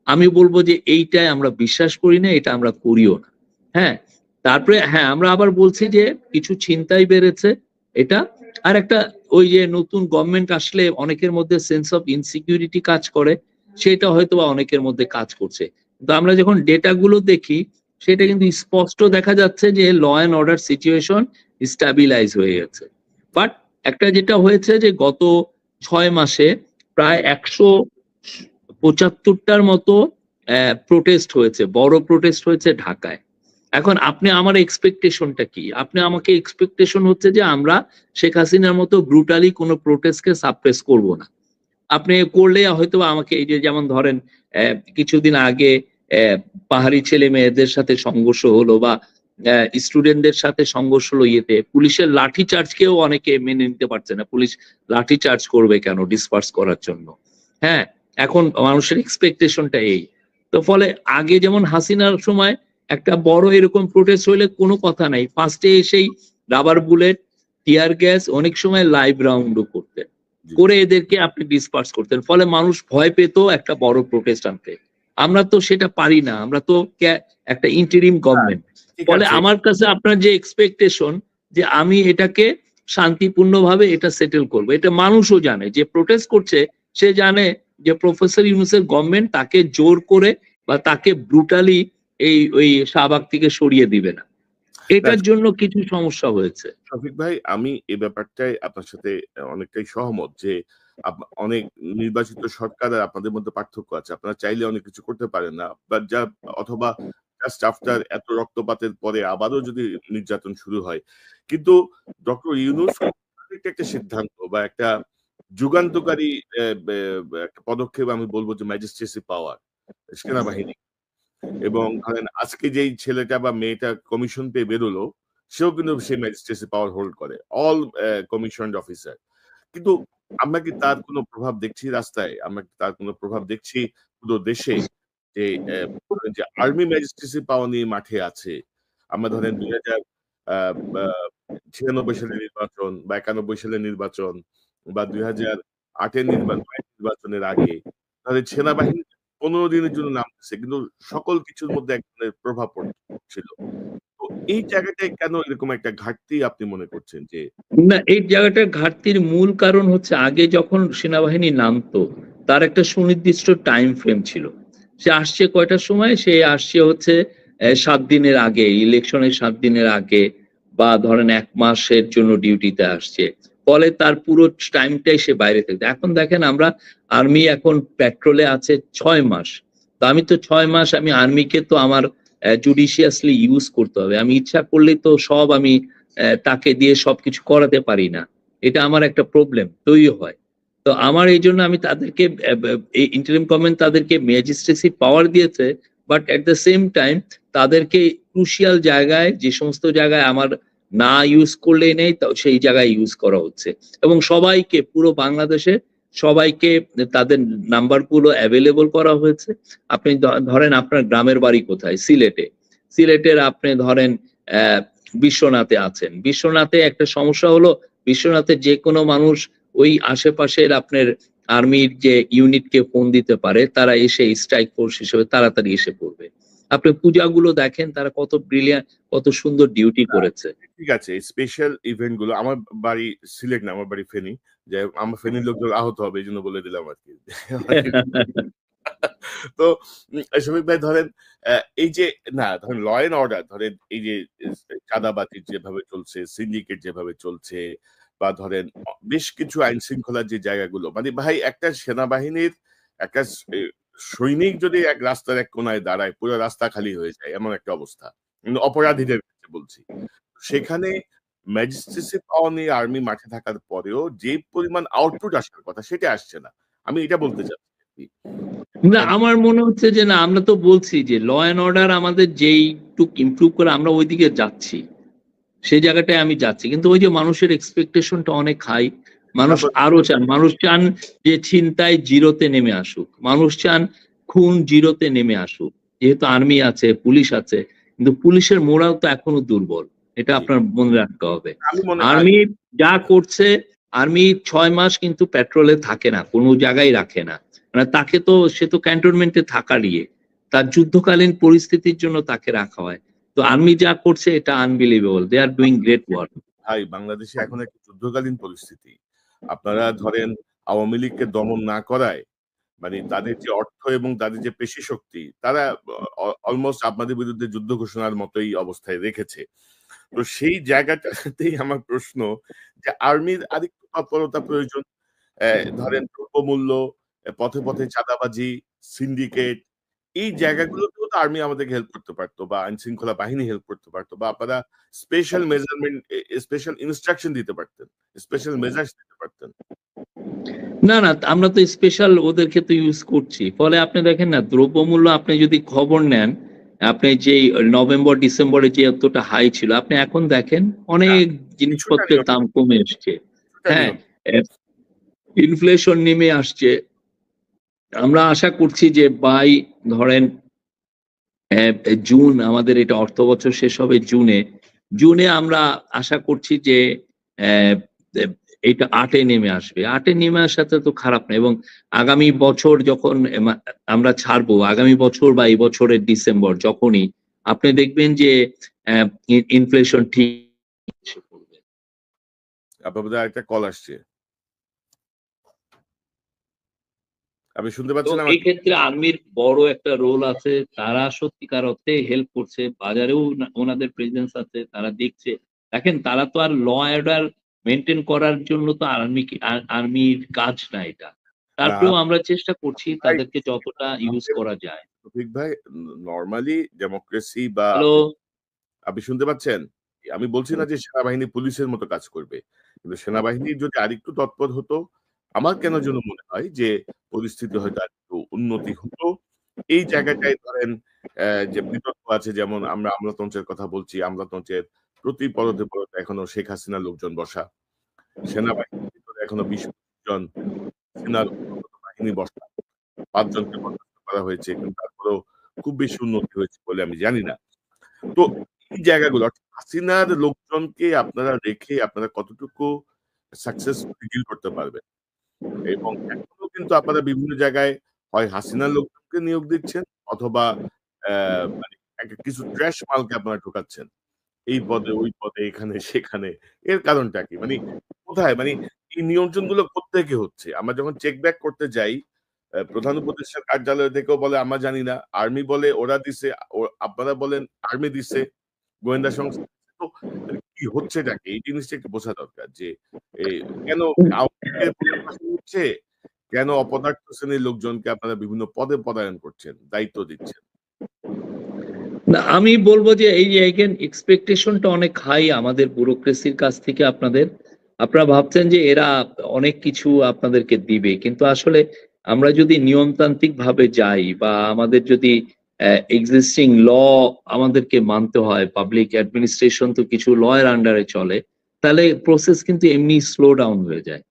আমি বলবো যে এইটাই আমরা বিশ্বাস করি না, এটা আমরা করিও না। হ্যাঁ, তারপরে হ্যাঁ আমরা আবার বলছি যে কিছু ছিনতাই বেড়েছে, এটা আর একটা ওই যে নতুন গভর্নমেন্ট আসলে অনেকের মধ্যে সেন্স অফ ইনসিকিউরিটি কাজ করে, সেটা হয়তো অনেকের মধ্যে কাজ করছে। কিন্তু আমরা যখন ডেটা গুলো দেখি সেটা কিন্তু স্পষ্ট দেখা যাচ্ছে যে ল অ্যান্ড অর্ডার সিচুয়েশন স্টাবিলাইজ হয়ে গেছে। বাট একটা যেটা হয়েছে যে গত 6 মাসে প্রায় 175টার মতো প্রোটেস্ট হয়েছে, বড় প্রোটেস্ট হয়েছে ঢাকায়। এখন আপনি আমার এক্সপেকটেশনটা কি? আপনি আমাকে এক্সপেকটেশন হচ্ছে যে আমরা শেখ হাসিনার মতো ব্রুটালি কোনো প্রোটেস্টকে সাপ্রেস করব না। আপনি করলে হয়তো আমাকে এই যে যেমন ধরেন কিছুদিন আগে পাহাড়ি ছেলে মেয়েদের সাথে সংঘর্ষ হলো বা স্টুডেন্টদের সাথে সংঘর্ষ হলো ইয়েতে পুলিশের লাঠি চার্জকেও অনেকে মেনে নিতে পারছে না। পুলিশ লাঠি চার্জ করবে কেন ডিসপার্স করার জন্য? হ্যাঁ, এখন মানুষের এক্সপেকটেশনটা এই। তো ফলে আগে যেমন হাসিনার সময় একটা বড় এরকম প্রোটেস্ট হইলে কোনো কথা নাই। ফার্স্টে এসেই রাবার বুলেট, টিয়ার গ্যাস, অনেক সময় লাইভ রাউন্ডও করতেন। জি, করে এদেরকে আপনি ডিসপার্স করতেন। ফলে মানুষ ভয় পেত একটা বড় প্রোটেস্ট আনতে। আমরা তো সেটা পারি না। আমরা তো একটা ইন্টারিম গভর্নমেন্ট। ঠিক ফলে আছে। আমার কাছে আপনার যে এক্সপেকটেশন যে আমি এটাকে শান্তিপূর্ণভাবে এটা সেটেল করব। এটা মানুষও জানে যে প্রোটেস্ট করছে সে জানে যে প্রফেসর ইউনূসের গভর্নমেন্ট তাকে জোর করে বা তাকে ব্রুটালি ওই শাহবাগ থেকে সরিয়ে দিবে না। না, এটার জন্য কিছু সমস্যা হয়েছে। শফিক ভাই, আমি এই ব্যাপারটায় আপনার সাথে অনেকটাই সহমত যে অনেক নির্বাচিত সরকার আর আপনাদের মধ্যে পার্থক্য আছে। আপনারা চাইলে অনেক কিছু করতে পারেন না। অথবা জাস্ট আফটার এত রক্তপাতের পরে আবারও যদি নির্যাতন শুরু হয়। কিন্তু ডক্টর ইউনূস একটা সিদ্ধান্ত বা একটা যুগান্তকারী একটা পদক্ষেপ আমি বলব যে ম্যাজিস্ট্রেসি পাওয়ার, সেনাবাহিনী। এবং ধরেন আজকে যেই ছেলেটা বা মেয়েটা কমিশন পেয়ে বেরোলো, সেও কিন্তু সেই ম্যাজিস্ট্রেসি পাওয়ার হোল্ড করে। All commissioned officer. কিন্তু আমরা কি তার কোনো প্রভাব দেখছি রাস্তায়? আমরা কি তার কোনো প্রভাব দেখছি পুরো দেশে? যে ধরেন যে আর্মি ম্যাজিস্ট্রেসি পাওয়ার নিয়ে মাঠে আছে। আমরা ধরেন ২০০০ আ বা ৯৬ সালের নির্বাচন বা ৯১ সালের নির্বাচন বা ২০০৮ এর নির্বাচনের আগে তাদের সেনাবাহিনী ১৫ দিনের জন্য নামতেছে। কিন্তু সকল কিছুর মধ্যে এক ধরনের প্রভাব পড়ছিল। তো এই জায়গাটায় কেন এরকম একটা ঘাটতি আপনি মনে করছেন যে না, এই জায়গাটার ঘাটতির মূল কারণ হচ্ছে আগে যখন সেনাবাহিনী নামতো তার একটা সুনির্দিষ্ট টাইম ফ্রেম ছিল। সে আসছে কয়টার সময়? সে আসছে হচ্ছে ৭ দিনের আগে, ইলেকশনের ৭ দিনের আগে বা ধরেন ১ মাসের জন্য ডিউটিতে আসছে। ফলে তার পুরো টাইমটাই সে বাইরে থাকতো। এখন দেখেন আমরা আর্মি এখন পেট্রোলে আছে ৬ মাস। তো আমি তো ৬ মাস আমি আর্মিকে তো আমার জুডিশিয়াসলি ইউজ করতে হবে। আমি ইচ্ছা করলেই তো সব আমি তাকে দিয়ে সবকিছু করাতে পারি না। এটা আমার একটা প্রবলেম তৈরি হয়। তো আমার এইজন্য আমি তাদেরকে এই ইন্টারিম গভর্নমেন্ট তাদেরকে ম্যাজিস্ট্রেসি পাওয়ার দিয়েছে। But at the same time তাদেরকে ক্রুশিয়াল জায়গায় যে সমস্ত জায়গায় আমার না ইউজ করলেই নেই সেই জায়গায় ইউজ করা হচ্ছে। এবং সবাইকে পুরো বাংলাদেশে সবাইকে তাদের নাম্বারগুলো এভেইলেবল করা হয়েছে। আপনি ধরেন আপনার গ্রামের বাড়ি কোথায়? সিলেটে। সিলেটের আপনি ধরেন অ্যা বিশ্বনাথে আছেন। বিশ্বনাথে একটা সমস্যা হলো বিশ্বনাথের যেকোনো মানুষ ওই আশেপাশের আপনার আর্মির যে ইউনিটকে ফোন দিতে পারে তারা এসে স্ট্রাইক ফোর্স হিসেবে তাড়াতাড়ি এসে পড়বে। আপনি পূজাগুলো দেখেন তারা কত ব্রিলিয়ান্ট কত সুন্দর ডিউটি করেছে। ঠিক আছে, স্পেশাল ইভেন্ট গুলো আমার বাড়ি সিলেট না, আমার বাড়ি ফেনী। যে আমার ফেনীর লোকজন আহত হবে এজন্য বলে দিলাম আরকি। তো শফিক ভাই ধরেন অ্যা এই যে না ধরেন ল অ্যান্ড অর্ডার ধরেন এই যে চাঁদাবাজি যেভাবে চলছে, সিন্ডিকেট যেভাবে চলছে বা ধরেন বেশ কিছু আইন শৃঙ্খলার যে জায়গাগুলো মানে ভাই একটা সেনাবাহিনীর একটা সৈনিক যদি এক রাস্তার এক কোনায় দাঁড়ায় পুরো রাস্তা খালি হয়ে যায় এমন একটা অবস্থা। অপরাধীদের ক্ষেত্রে বলছি। সেখানে ম্যাজিস্ট্রেসি পাওয়ার নিয়ে আর্মি মাঠে থাকার পরেও যে পরিমাণ আউটপুট আসার কথা সেটা আসছে না। আমি এটা বলতে চাচ্ছি আরকি। না ধরেন আমার মনে হচ্ছে যে না আমরা তো বলছি যে ল অ্যান্ড অর্ডার আমাদের যেইটুক ইমপ্রুভ করে আমরা ওইদিকে যাচ্ছি। সেই জায়গাটায় আমি যাচ্ছি। কিন্তু ওই যে মানুষের এক্সপেকটেশনটা অনেক হাই। মানুষ তারপর আরো চান। মানুষ চান যে ছিনতাই 0 তে নেমে আসুক। মানুষ চান খুন 0 তে নেমে আসুক। যেহেতু আর্মি আছে, পুলিশ আছে। কিন্তু পুলিশের মোরাল তো এখনো দুর্বল। এটা জি, আপনার মনে রাখতে হবে। আমি মনে আর্মি যা করছে, আর্মি ৬ মাস কিন্তু পেট্রোলে থাকে না। কোন জায়গায় রাখে না। মানে তাকে তো সে তো ক্যান্টনমেন্টে থাকার ইয়ে। তার যুদ্ধকালীন পরিস্থিতির জন্য তাকে রাখা হয়। তো আর্মি যা করছে এটা unbelievable. They are doing great work. ভাই বাংলাদেশে এখন একটা যুদ্ধকালীন পরিস্থিতি। আপনারা ধরেন আওয়ামী লীগকে দমন না করায় মানে তাদের যে অর্থ এবং তাদের যে পেশি শক্তি তারা অলমোস্ট আপনাদের বিরুদ্ধে যুদ্ধ ঘোষণার মতোই অবস্থায় রেখেছে। তো সেই জায়গাটাতেই আমার প্রশ্ন যে আর্মির আরেকটু তৎপরতা প্রয়োজন। ধরেন দ্রব্যমূল্য, পথে, পথে চাঁদাবাজি, সিন্ডিকেট এই জায়গাগুলোতেও তো আর্মি আমাদেরকে হেল্প করতে পারত বা আইনশৃঙ্খলা বাহিনী হেল্প করতে পারত বা আপনারা স্পেশাল মেজারমেন্ট স্পেশাল ইনস্ট্রাকশন দিতে পারতেন। স্পেশাল মেজার্স দিতে পারতেন। না, না, আমরা তো স্পেশাল ওদেরকে তো ইউজ করছি। ফলে আপনি দেখেন না, দ্রব্যমূল্য আপনি যদি খবর নেন, আপনি যেই নভেম্বর ডিসেম্বরে যে এতটা হাই ছিল, আপনি এখন দেখেন না, অনেক কিছুটা জিনিসপত্রের দাম নিয়ন্ত্রণ, কমে এসছে। কিছুটা হ্যাঁ, নিয়ন্ত্রণ। ইনফ্লেশন নেমে আসছে। আমরা আশা করছি যে বাই ধরেন জুন, আমাদের এটা অর্থবছর শেষ হবে জুনে। জুনে আমরা আশা করছি যে অ্যা এ এটা ৮ এ নেমে আসবে। ৮ এ নেমে আসাতে তো খারাপ না, এবং আগামী বছর যখন আমরা ছাড়বো, আগামী বছর বা এই বছরের ডিসেম্বর যখনই আপনি দেখবেন যে অ্যা ইনফ্লেশন ঠিক এসে পড়বে। আপনার বোধহয় আরেকটা কল আসছে। আপনি শুনতে তো পাচ্ছেন এই আমাকে? ক্ষেত্রে আর্মির বড় একটা রোল আছে। তারা সত্যিকার অর্থে হেল্প করছে। বাজারেও ওনাদের প্রেজেন্স আছে। তারা দেখছে। দেখেন, তারা তো আর ল অর্ডার মেইনটেইন করার জন্য তো আর্মির কাজ না এটা। না, তারপরেও আমরা চেষ্টা করছি ভাই, তাদেরকে যতটা ইউজ আমাদের করা যায়। রফিক ভাই, নরমালি ডেমোক্রেসি বা হ্যালো? আপনি শুনতে পাচ্ছেন? আমি বলছি না যে সেনাবাহিনী পুলিশের মতো কাজ করবে। কিন্তু সেনাবাহিনী যদি আরেকটু তৎপর হতো, আমার কেন যেন মনে হয় যে পরিস্থিতি হয়তো আরেকটু উন্নতি হতো। এই জায়গাটায় ধরেন যে বিতর্ক আছে, যেমন আমরা আমলাতন্ত্রের কথা বলছি, আমলাতন্ত্রের প্রতি পরতে, পরতে এখনো শেখ হাসিনার লোকজন বসা। সেনাবাহিনীর ভিতরে এখনো ২০-২৫ জন হাসিনার অনুগত বাহিনী বসা। ৫ জনকে বরখাস্ত করা হয়েছে। কিন্তু তারপরেও খুব বেশি উন্নতি হয়েছে বলে আমি জানি না। তো এই জায়গাগুলো অর্থাৎ হাসিনার লোকজনকে আপনারা রেখে আপনারা কতটুকু সাকসেসফুলি ডিল করতে পারবেন? এবং এখনো কিন্তু আপনারা বিভিন্ন জায়গায় হয় হাসিনার লোকজনকে নিয়োগ দিচ্ছেন, অথবা অ্যা মানে একটা কিছু ট্রাশ মালকে আপনারা ঢোকাচ্ছেন। এই পদে, ওই পদে, এখানে সেখানে। এর কারণটা কি? মানে কোথায়? মানে এই নিয়ন্ত্রণগুলো কোত্থেকে হচ্ছে? আমরা যখন চেক ব্যাক করতে যাই, প্রধান উপদেষ্টার কার্যালয় থেকেও বলে আমরা জানি না। আর্মি বলে ওরা দিছে, আপনারা বলেন আর্মি দিছে, গোয়েন্দা সংস্থা দিছে। তো মানে কি হচ্ছেটা কি? এই জিনিসটা একটু বোঝা দরকার যে এ কেন আওয়ামী লীগের পুনর্বাসন হচ্ছে? কেন অপদার্থ শ্রেণীর লোকজনকে আপনারা বিভিন্ন পদে পদায়ন করছেন, দায়িত্ব দিচ্ছেন? না, আমি বলব যে এই যে এগেইন এক্সপেকটেশনটা অনেক হাই আমাদের ব্যুরোক্রেসির কাছ থেকে আপনাদের। আপনারা ভাবছেন যে এরা অনেক কিছু আপনাদেরকে দিবে। কিন্তু আসলে আমরা যদি নিয়মতান্ত্রিকভাবে যাই, বা আমাদের যদি এক্সিস্টিং ল আমাদেরকে মানতে হয়, পাবলিক অ্যাডমিনিস্ট্রেশন তো কিছু ল এর আন্ডারে চলে, তাহলে প্রসেস কিন্তু এমনি স্লো ডাউন হয়ে যায়।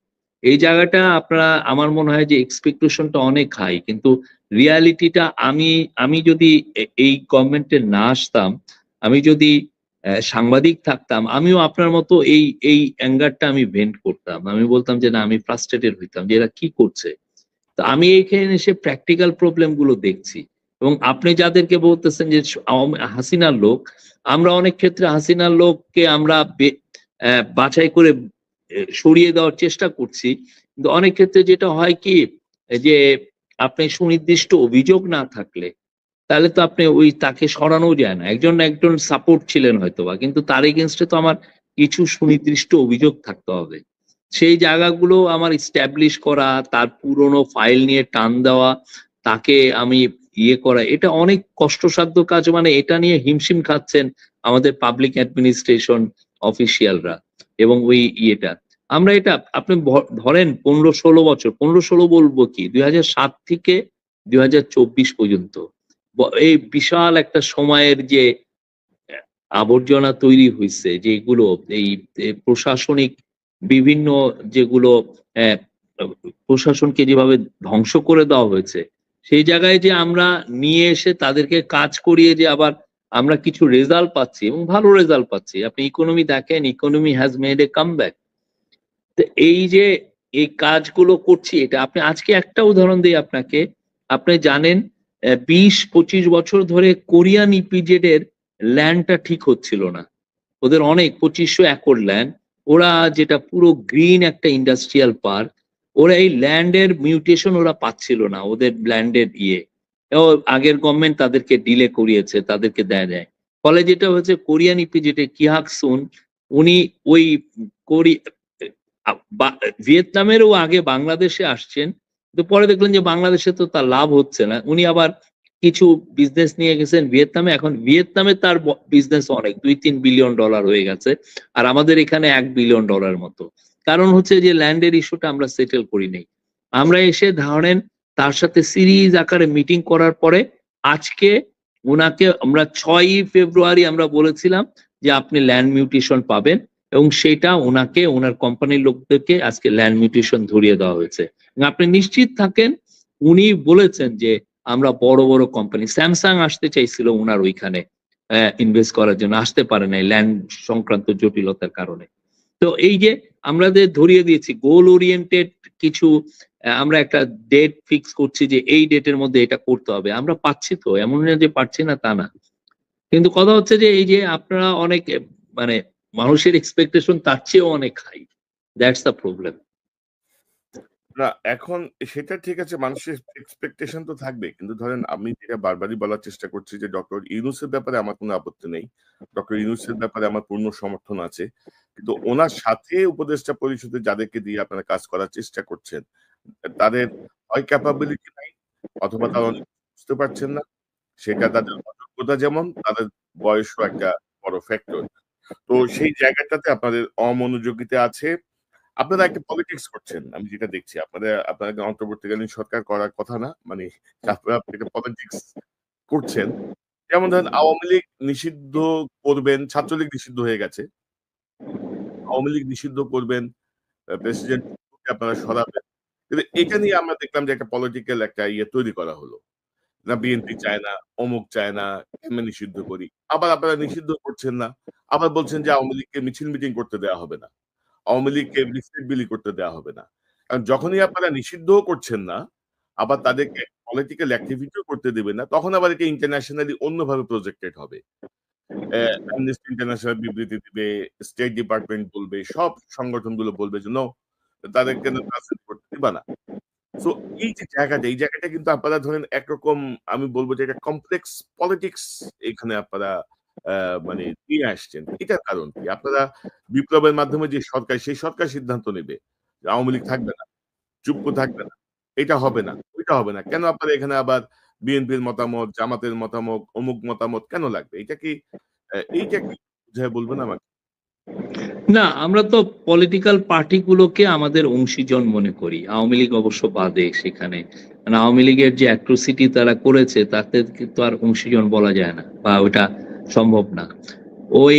এই জায়গাটা আপনারা, আমার মনে হয় যে এক্সপেকটেশনটা অনেক হাই। কিন্তু রিয়ালিটিটা, আমি আমি যদি এই গভর্নমেন্টে না আসতাম, আমি যদি সাংবাদিক থাকতাম, আমিও আপনার মতো এই অ্যাঙ্গারটা আমি ভেন্ট করতাম। আমি বলতাম যে না, আমি ফ্রাস্ট্রেটেড হইতাম যে এরা কি করছে। তো আমি এইখানে এসে প্র্যাকটিক্যাল প্রবলেম গুলো দেখছি। এবং আপনি যাদেরকে বলতেছেন যে হাসিনার লোক, আমরা অনেক ক্ষেত্রে হাসিনার লোককে আমরা বাছাই করে সরিয়ে দেওয়ার চেষ্টা করছি। কিন্তু অনেক ক্ষেত্রে যেটা হয় কি, যে আপনি সুনির্দিষ্ট অভিযোগ না থাকলে, তাহলে তো আপনি তাকে সরানোও যায় না। একজন না একজন সাপোর্ট ছিলেন হয়তোবা। কিন্তু তার এগেইনস্ট এ তো আমার কিছু সুনির্দিষ্ট অভিযোগ থাকতে হবে। সেই জায়গাগুলো আমার এস্টাবলিশ করা, তার পুরনো ফাইল নিয়ে টান দেওয়া, তাকে আমি করা, এটা অনেক কষ্টসাধ্য কাজ। মানে এটা নিয়ে হিমশিম খাচ্ছেন আমাদের পাবলিক অ্যাডমিনিস্ট্রেশন অফিসিয়ালরা। এবং ইয়েটা আমরা এটা আপনি ধরেন ১৫-১৬ বছর, ১৫-১৬ বলবো কি, ২০০৭ থেকে ২০২৪ পর্যন্ত এই বিশাল একটা সময়ের যে আবর্জনা তৈরি হইছে, যেগুলো এই প্রশাসনিক বিভিন্ন যেগুলো অ্যা প্রশাসনকে যেভাবে ধ্বংস করে দেওয়া হয়েছে, সেই জায়গায় যে আমরা নিয়ে এসে তাদেরকে কাজ করিয়ে যে আবার আমরা কিছু রেজাল্ট পাচ্ছি, এবং ভালো রেজাল্ট পাচ্ছি। আপনি ইকোনমি দেখেন, economy has made a comeback. তো এই যে এই কাজগুলো করছি, এটা আপনি আজকে একটা উদাহরণ দেই আপনাকে। আপনি জানেন ২০-২৫ বছর ধরে কোরিয়ান ইপিজেড এর ল্যান্ডটা ঠিক হচ্ছিল না। ওদের অনেক ২৫০০ একর ল্যান্ড। ওরা যেটা পুরো গ্রিন একটা ইন্ডাস্ট্রিয়াল পার্ক, ওরা এই ল্যান্ডের মিউটেশন ওরা পাচ্ছিল না। ওদের ল্যান্ডের আগের গভর্নমেন্ট তাদেরকে ডিলে করিয়েছে, তাদেরকে দেয়। ফলে যেটা হয়েছে, কোরিয়ান ইপিজেডে কিহাক সুন, উনি ওই কোরি ভিয়েতনামেরও আগে বাংলাদেশে আসছেন। কিন্তু পরে দেখলেন যে বাংলাদেশে তো তার লাভ হচ্ছে না। উনি আবার কিছু বিজনেস নিয়ে গেছেন ভিয়েতনামে, এখন ভিয়েতনামে তার বিজনেস অনেক $2-3 বিলিয়ন হয়ে গেছে, আর আমাদের এখানে $1 বিলিয়ন মতো। কারণ হচ্ছে যে ল্যান্ডের ইস্যুটা আমরা সেটেল করি নাই। আমরা এসে ধরেন তার সাথে সিরিজ আকারে মিটিং করার পরে আজকে উনাকে আমরা 6ই ফেব্রুয়ারি আমরা বলেছিলাম যে আপনি ল্যান্ড মিউটেশন পাবেন, এবং সেটা ওনাকে ওনার কোম্পানির লোকদেরকে আজকে ল্যান্ড মিউটেশন ধরিয়ে দেওয়া হয়েছে। এবং আপনি নিশ্চিত থাকেন উনি বলেছেন যে আমরা বড় বড় কোম্পানি, স্যামসাং আসতে চাইছিল ওনার ওইখানে ইনভেস্ট করার জন্য, আসতে পারে নাই ল্যান্ড সংক্রান্ত জটিলতার কারণে। তো এই যে আমাদের ধরিয়ে দিয়েছি গোল ওরিয়েন্টেড কিছু, আমরা একটা ডেট ফিক্স করছি যে এই ডেটের মধ্যে এটা করতে হবে, আমরা পাচ্ছি তো, এমন না যে পাচ্ছি না তা না। কিন্তু কথা হচ্ছে যে এই যে আপনারা অনেক মানে মানুষের এক্সপেকটেশন তার চেয়েও অনেক হাই, দ্যাটস দ্য প্রবলেম। না এখন সেটা ঠিক আছে, মানুষের এক্সপেকটেশন তো থাকবে, কিন্তু ধরেন আমি যেটা বারবারই বলার চেষ্টা করছি যে ডক্টর ইউনূসের ব্যাপারে আমার কোনো আপত্তি নেই, ডক্টর ইউনূসের ব্যাপারে আমার পূর্ণ সমর্থন আছে, কিন্তু ওনার সাথে উপদেষ্টা পরিষদে যাদেরকে দিয়ে আপনারা কাজ করার চেষ্টা করছেন তাদের হয় ক্যাপাবিলিটি নাই, অথবা তারা অনেক বুঝতে পারছেন না, সেটা তাদের অযোগ্যতা, যেমন তাদের বয়সও একটা বড় ফ্যাক্টর। তো সেই জায়গাটাতে আপনাদের অমনোযোগিতা আছে। আপনারা একটা পলিটিক্স করছেন, আমি যেটা দেখছি আপনাদের অন্তর্বর্তীকালীন সরকার করার কথা না, মানে আপনারা একটা পলিটিক্স করছেন। যেমন ধরেন আওয়ামী লীগ নিষিদ্ধ করবেন, ছাত্রলীগ নিষিদ্ধ হয়ে গেছে, আওয়ামী লীগ নিষিদ্ধ করবেন, প্রেসিডেন্ট আপনারা সরাবেন, কিন্তু এটা নিয়ে আমরা দেখলাম যে একটা পলিটিক্যাল একটা ইয়ে তৈরি করা হলো, না বিএনপি চায় না, অমুক চায় না, কেমনে নিষিদ্ধ করি। আবার আপনারা নিষিদ্ধ করছেন না, আবার বলছেন যে আওয়ামী লীগকে মিছিল মিটিং করতে দেওয়া হবে না, আওয়ামী লীগকে লিফলেট বিলি করতে দেওয়া হবে না। কারণ যখনই আপনারা নিষিদ্ধও করছেন না, আবার তাদেরকে পলিটিক্যাল অ্যাক্টিভিটিও করতে দেবেন না, তখন আবার এটা ইন্টারন্যাশনালি অন্যভাবে প্রজেক্টেড হবে। অ্যামনেস্টি ইন্টারন্যাশনাল বিবৃতি দিবে, স্টেট ডিপার্টমেন্ট বলবে, সব সংগঠনগুলো বলবে যে নো, তাদেরকে রাজনীতি করতে দিবা না। সো এই জায়গাটা কিন্তু আপনারা ধরেন একরকম, আমি বলবো যে এটা কমপ্লেক্স পলিটিক্স এখানে আপনারা মানে নিয়ে আসছেন। এটার কারণ কি? আপনারা বিপ্লবের মাধ্যমে যে সরকার, সেই সরকার সিদ্ধান্ত নেবে যে আওয়ামী লীগ থাকবে না, চুপ্পু থাকবে না, এটা হবে না, ওইটা হবে না। কেন আপনারা এখানে আবার বিএনপির মতামত, জামাতের মতামত, অমুক মতামত কেন লাগবে? এইটা কি বুঝায় বলবেন আমাকে? না, আমরা তো পলিটিক্যাল পার্টিগুলোকে আমাদের অংশীজন মনে করি, আওয়ামী লীগ অবশ্য বাদে সেখানে। মানে আওয়ামী লীগের যে অ্যাট্রোসিটি তারা করেছে তাতে কিন্তু আর অংশীজন বলা যায় না, বা ওটা সম্ভব না। ওই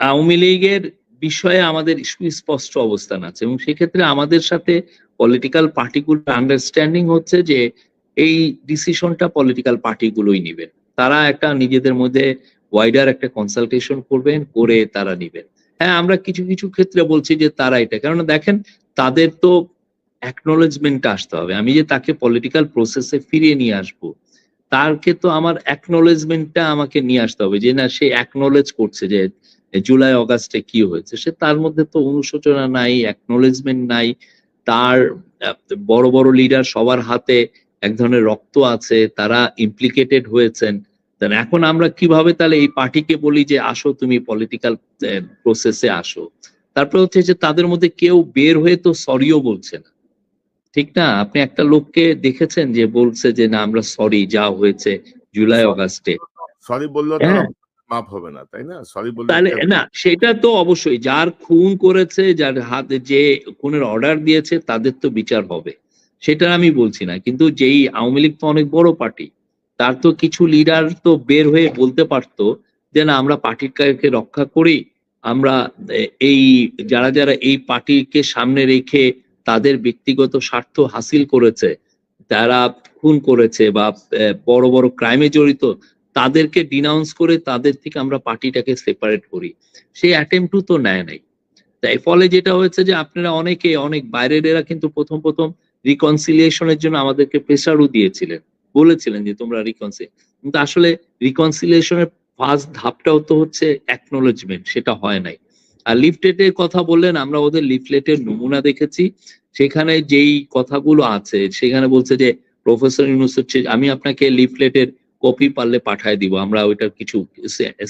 আওয়ামী লীগের বিষয়ে আমাদের সুস্পষ্ট অবস্থান আছে, এবং সেক্ষেত্রে আমাদের সাথে পলিটিক্যাল পার্টিগুলোর আন্ডারস্ট্যান্ডিং হচ্ছে যে এই ডিসিশনটা পলিটিক্যাল পার্টিগুলোই নেবেন। তারা একটা নিজেদের মধ্যে ওয়াইডার একটা কনসালটেশন করবেন, করে তারা নিবেন। হ্যাঁ, আমরা কিছু কিছু ক্ষেত্রে বলছি যে তারা এটা, কারণ দেখেন তাদের তো অ্যাকনোলেজমেন্ট আসতে হবে। আমি যে তাকে পলিটিক্যাল প্রসেসে ফিরিয়ে নিয়ে আসবো, তারকে তো আমার অ্যাকনোলেজমেন্টটা আমাকে নিয়ে আসতে হবে, যে না সে অ্যাকনোলেজ করছে যে জুলাই অগাস্টে কি হয়েছে। সে তার মধ্যে তো অনুশোচনা নাই, অ্যাকনোলেজমেন্ট নাই। তার আহ, বড় বড় লিডার সবার হাতে এক ধরনের রক্ত আছে, তারা ইমপ্লিকেটেড হয়েছেন। তাহলে এখন আমরা কিভাবে তাহলে এই পার্টিকে বলি যে আসো তুমি পলিটিক্যাল প্রসেসে আসো? তারপরে হচ্ছে যে তাদের মধ্যে কেউ বের হয়ে তো সরিও বলছে না, ঠিক না? আপনি একটা লোককে দেখেছেন যে বলছে যে না আমরা সরি যা হয়েছে জুলাই অগাস্টে? সরি বললেও তো হ্যাঁ, মাফ হবে না, তাই না? সরি বললে তাহলে কি আর? না সেটা তো অবশ্যই, যার খুন করেছে, যার হাতে যে খুনের অর্ডার দিয়েছে তাদের তো বিচার হবে, সেটা আমি বলছি না। কিন্তু যেই আওয়ামী লীগ তো অনেক বড় পার্টি, তার তো কিছু লিডার তো বের হয়ে বলতে পারতো যে না আমরা পার্টিকে রক্ষা করি, আমরা এই যারা যারা এই পার্টিকে সামনে রেখে তাদের ব্যক্তিগত স্বার্থ হাসিল করেছে, তারা খুন করেছে বা বড় বড় ক্রাইমে জড়িত, তাদেরকে ডিনাউন্স করে তাদের থেকে আমরা পার্টিটাকে সেপারেট করি। সেই অ্যাটেম্পটও তো নেয় নাই। তাই ফলে যেটা হয়েছে যে আপনারা অনেকে অনেক বাইরের এরা কিন্তু প্রথম প্রথম রিকনসিলিয়েশনের জন্য আমাদেরকে প্রেসারও দিয়েছিলেন, বলেছিলেন যে তোমরা কিন্তু আসলে রিকনসিলিয়েশনের ফার্স্ট ধাপটাও তো হচ্ছে অ্যাকনোলেজমেন্ট, সেটা হয় নাই। আর লিফলেটের কথা বললেন, আমরা ওদের লিফলেটের নমুনা দেখেছি, সেখানে যেই কথাগুলো আছে সেখানে বলছে যে প্রফেসর ইউনূস হচ্ছে, আমি আপনাকে লিফলেটের কপি পারলে পাঠায় দিব, আমরা ওইটার কিছু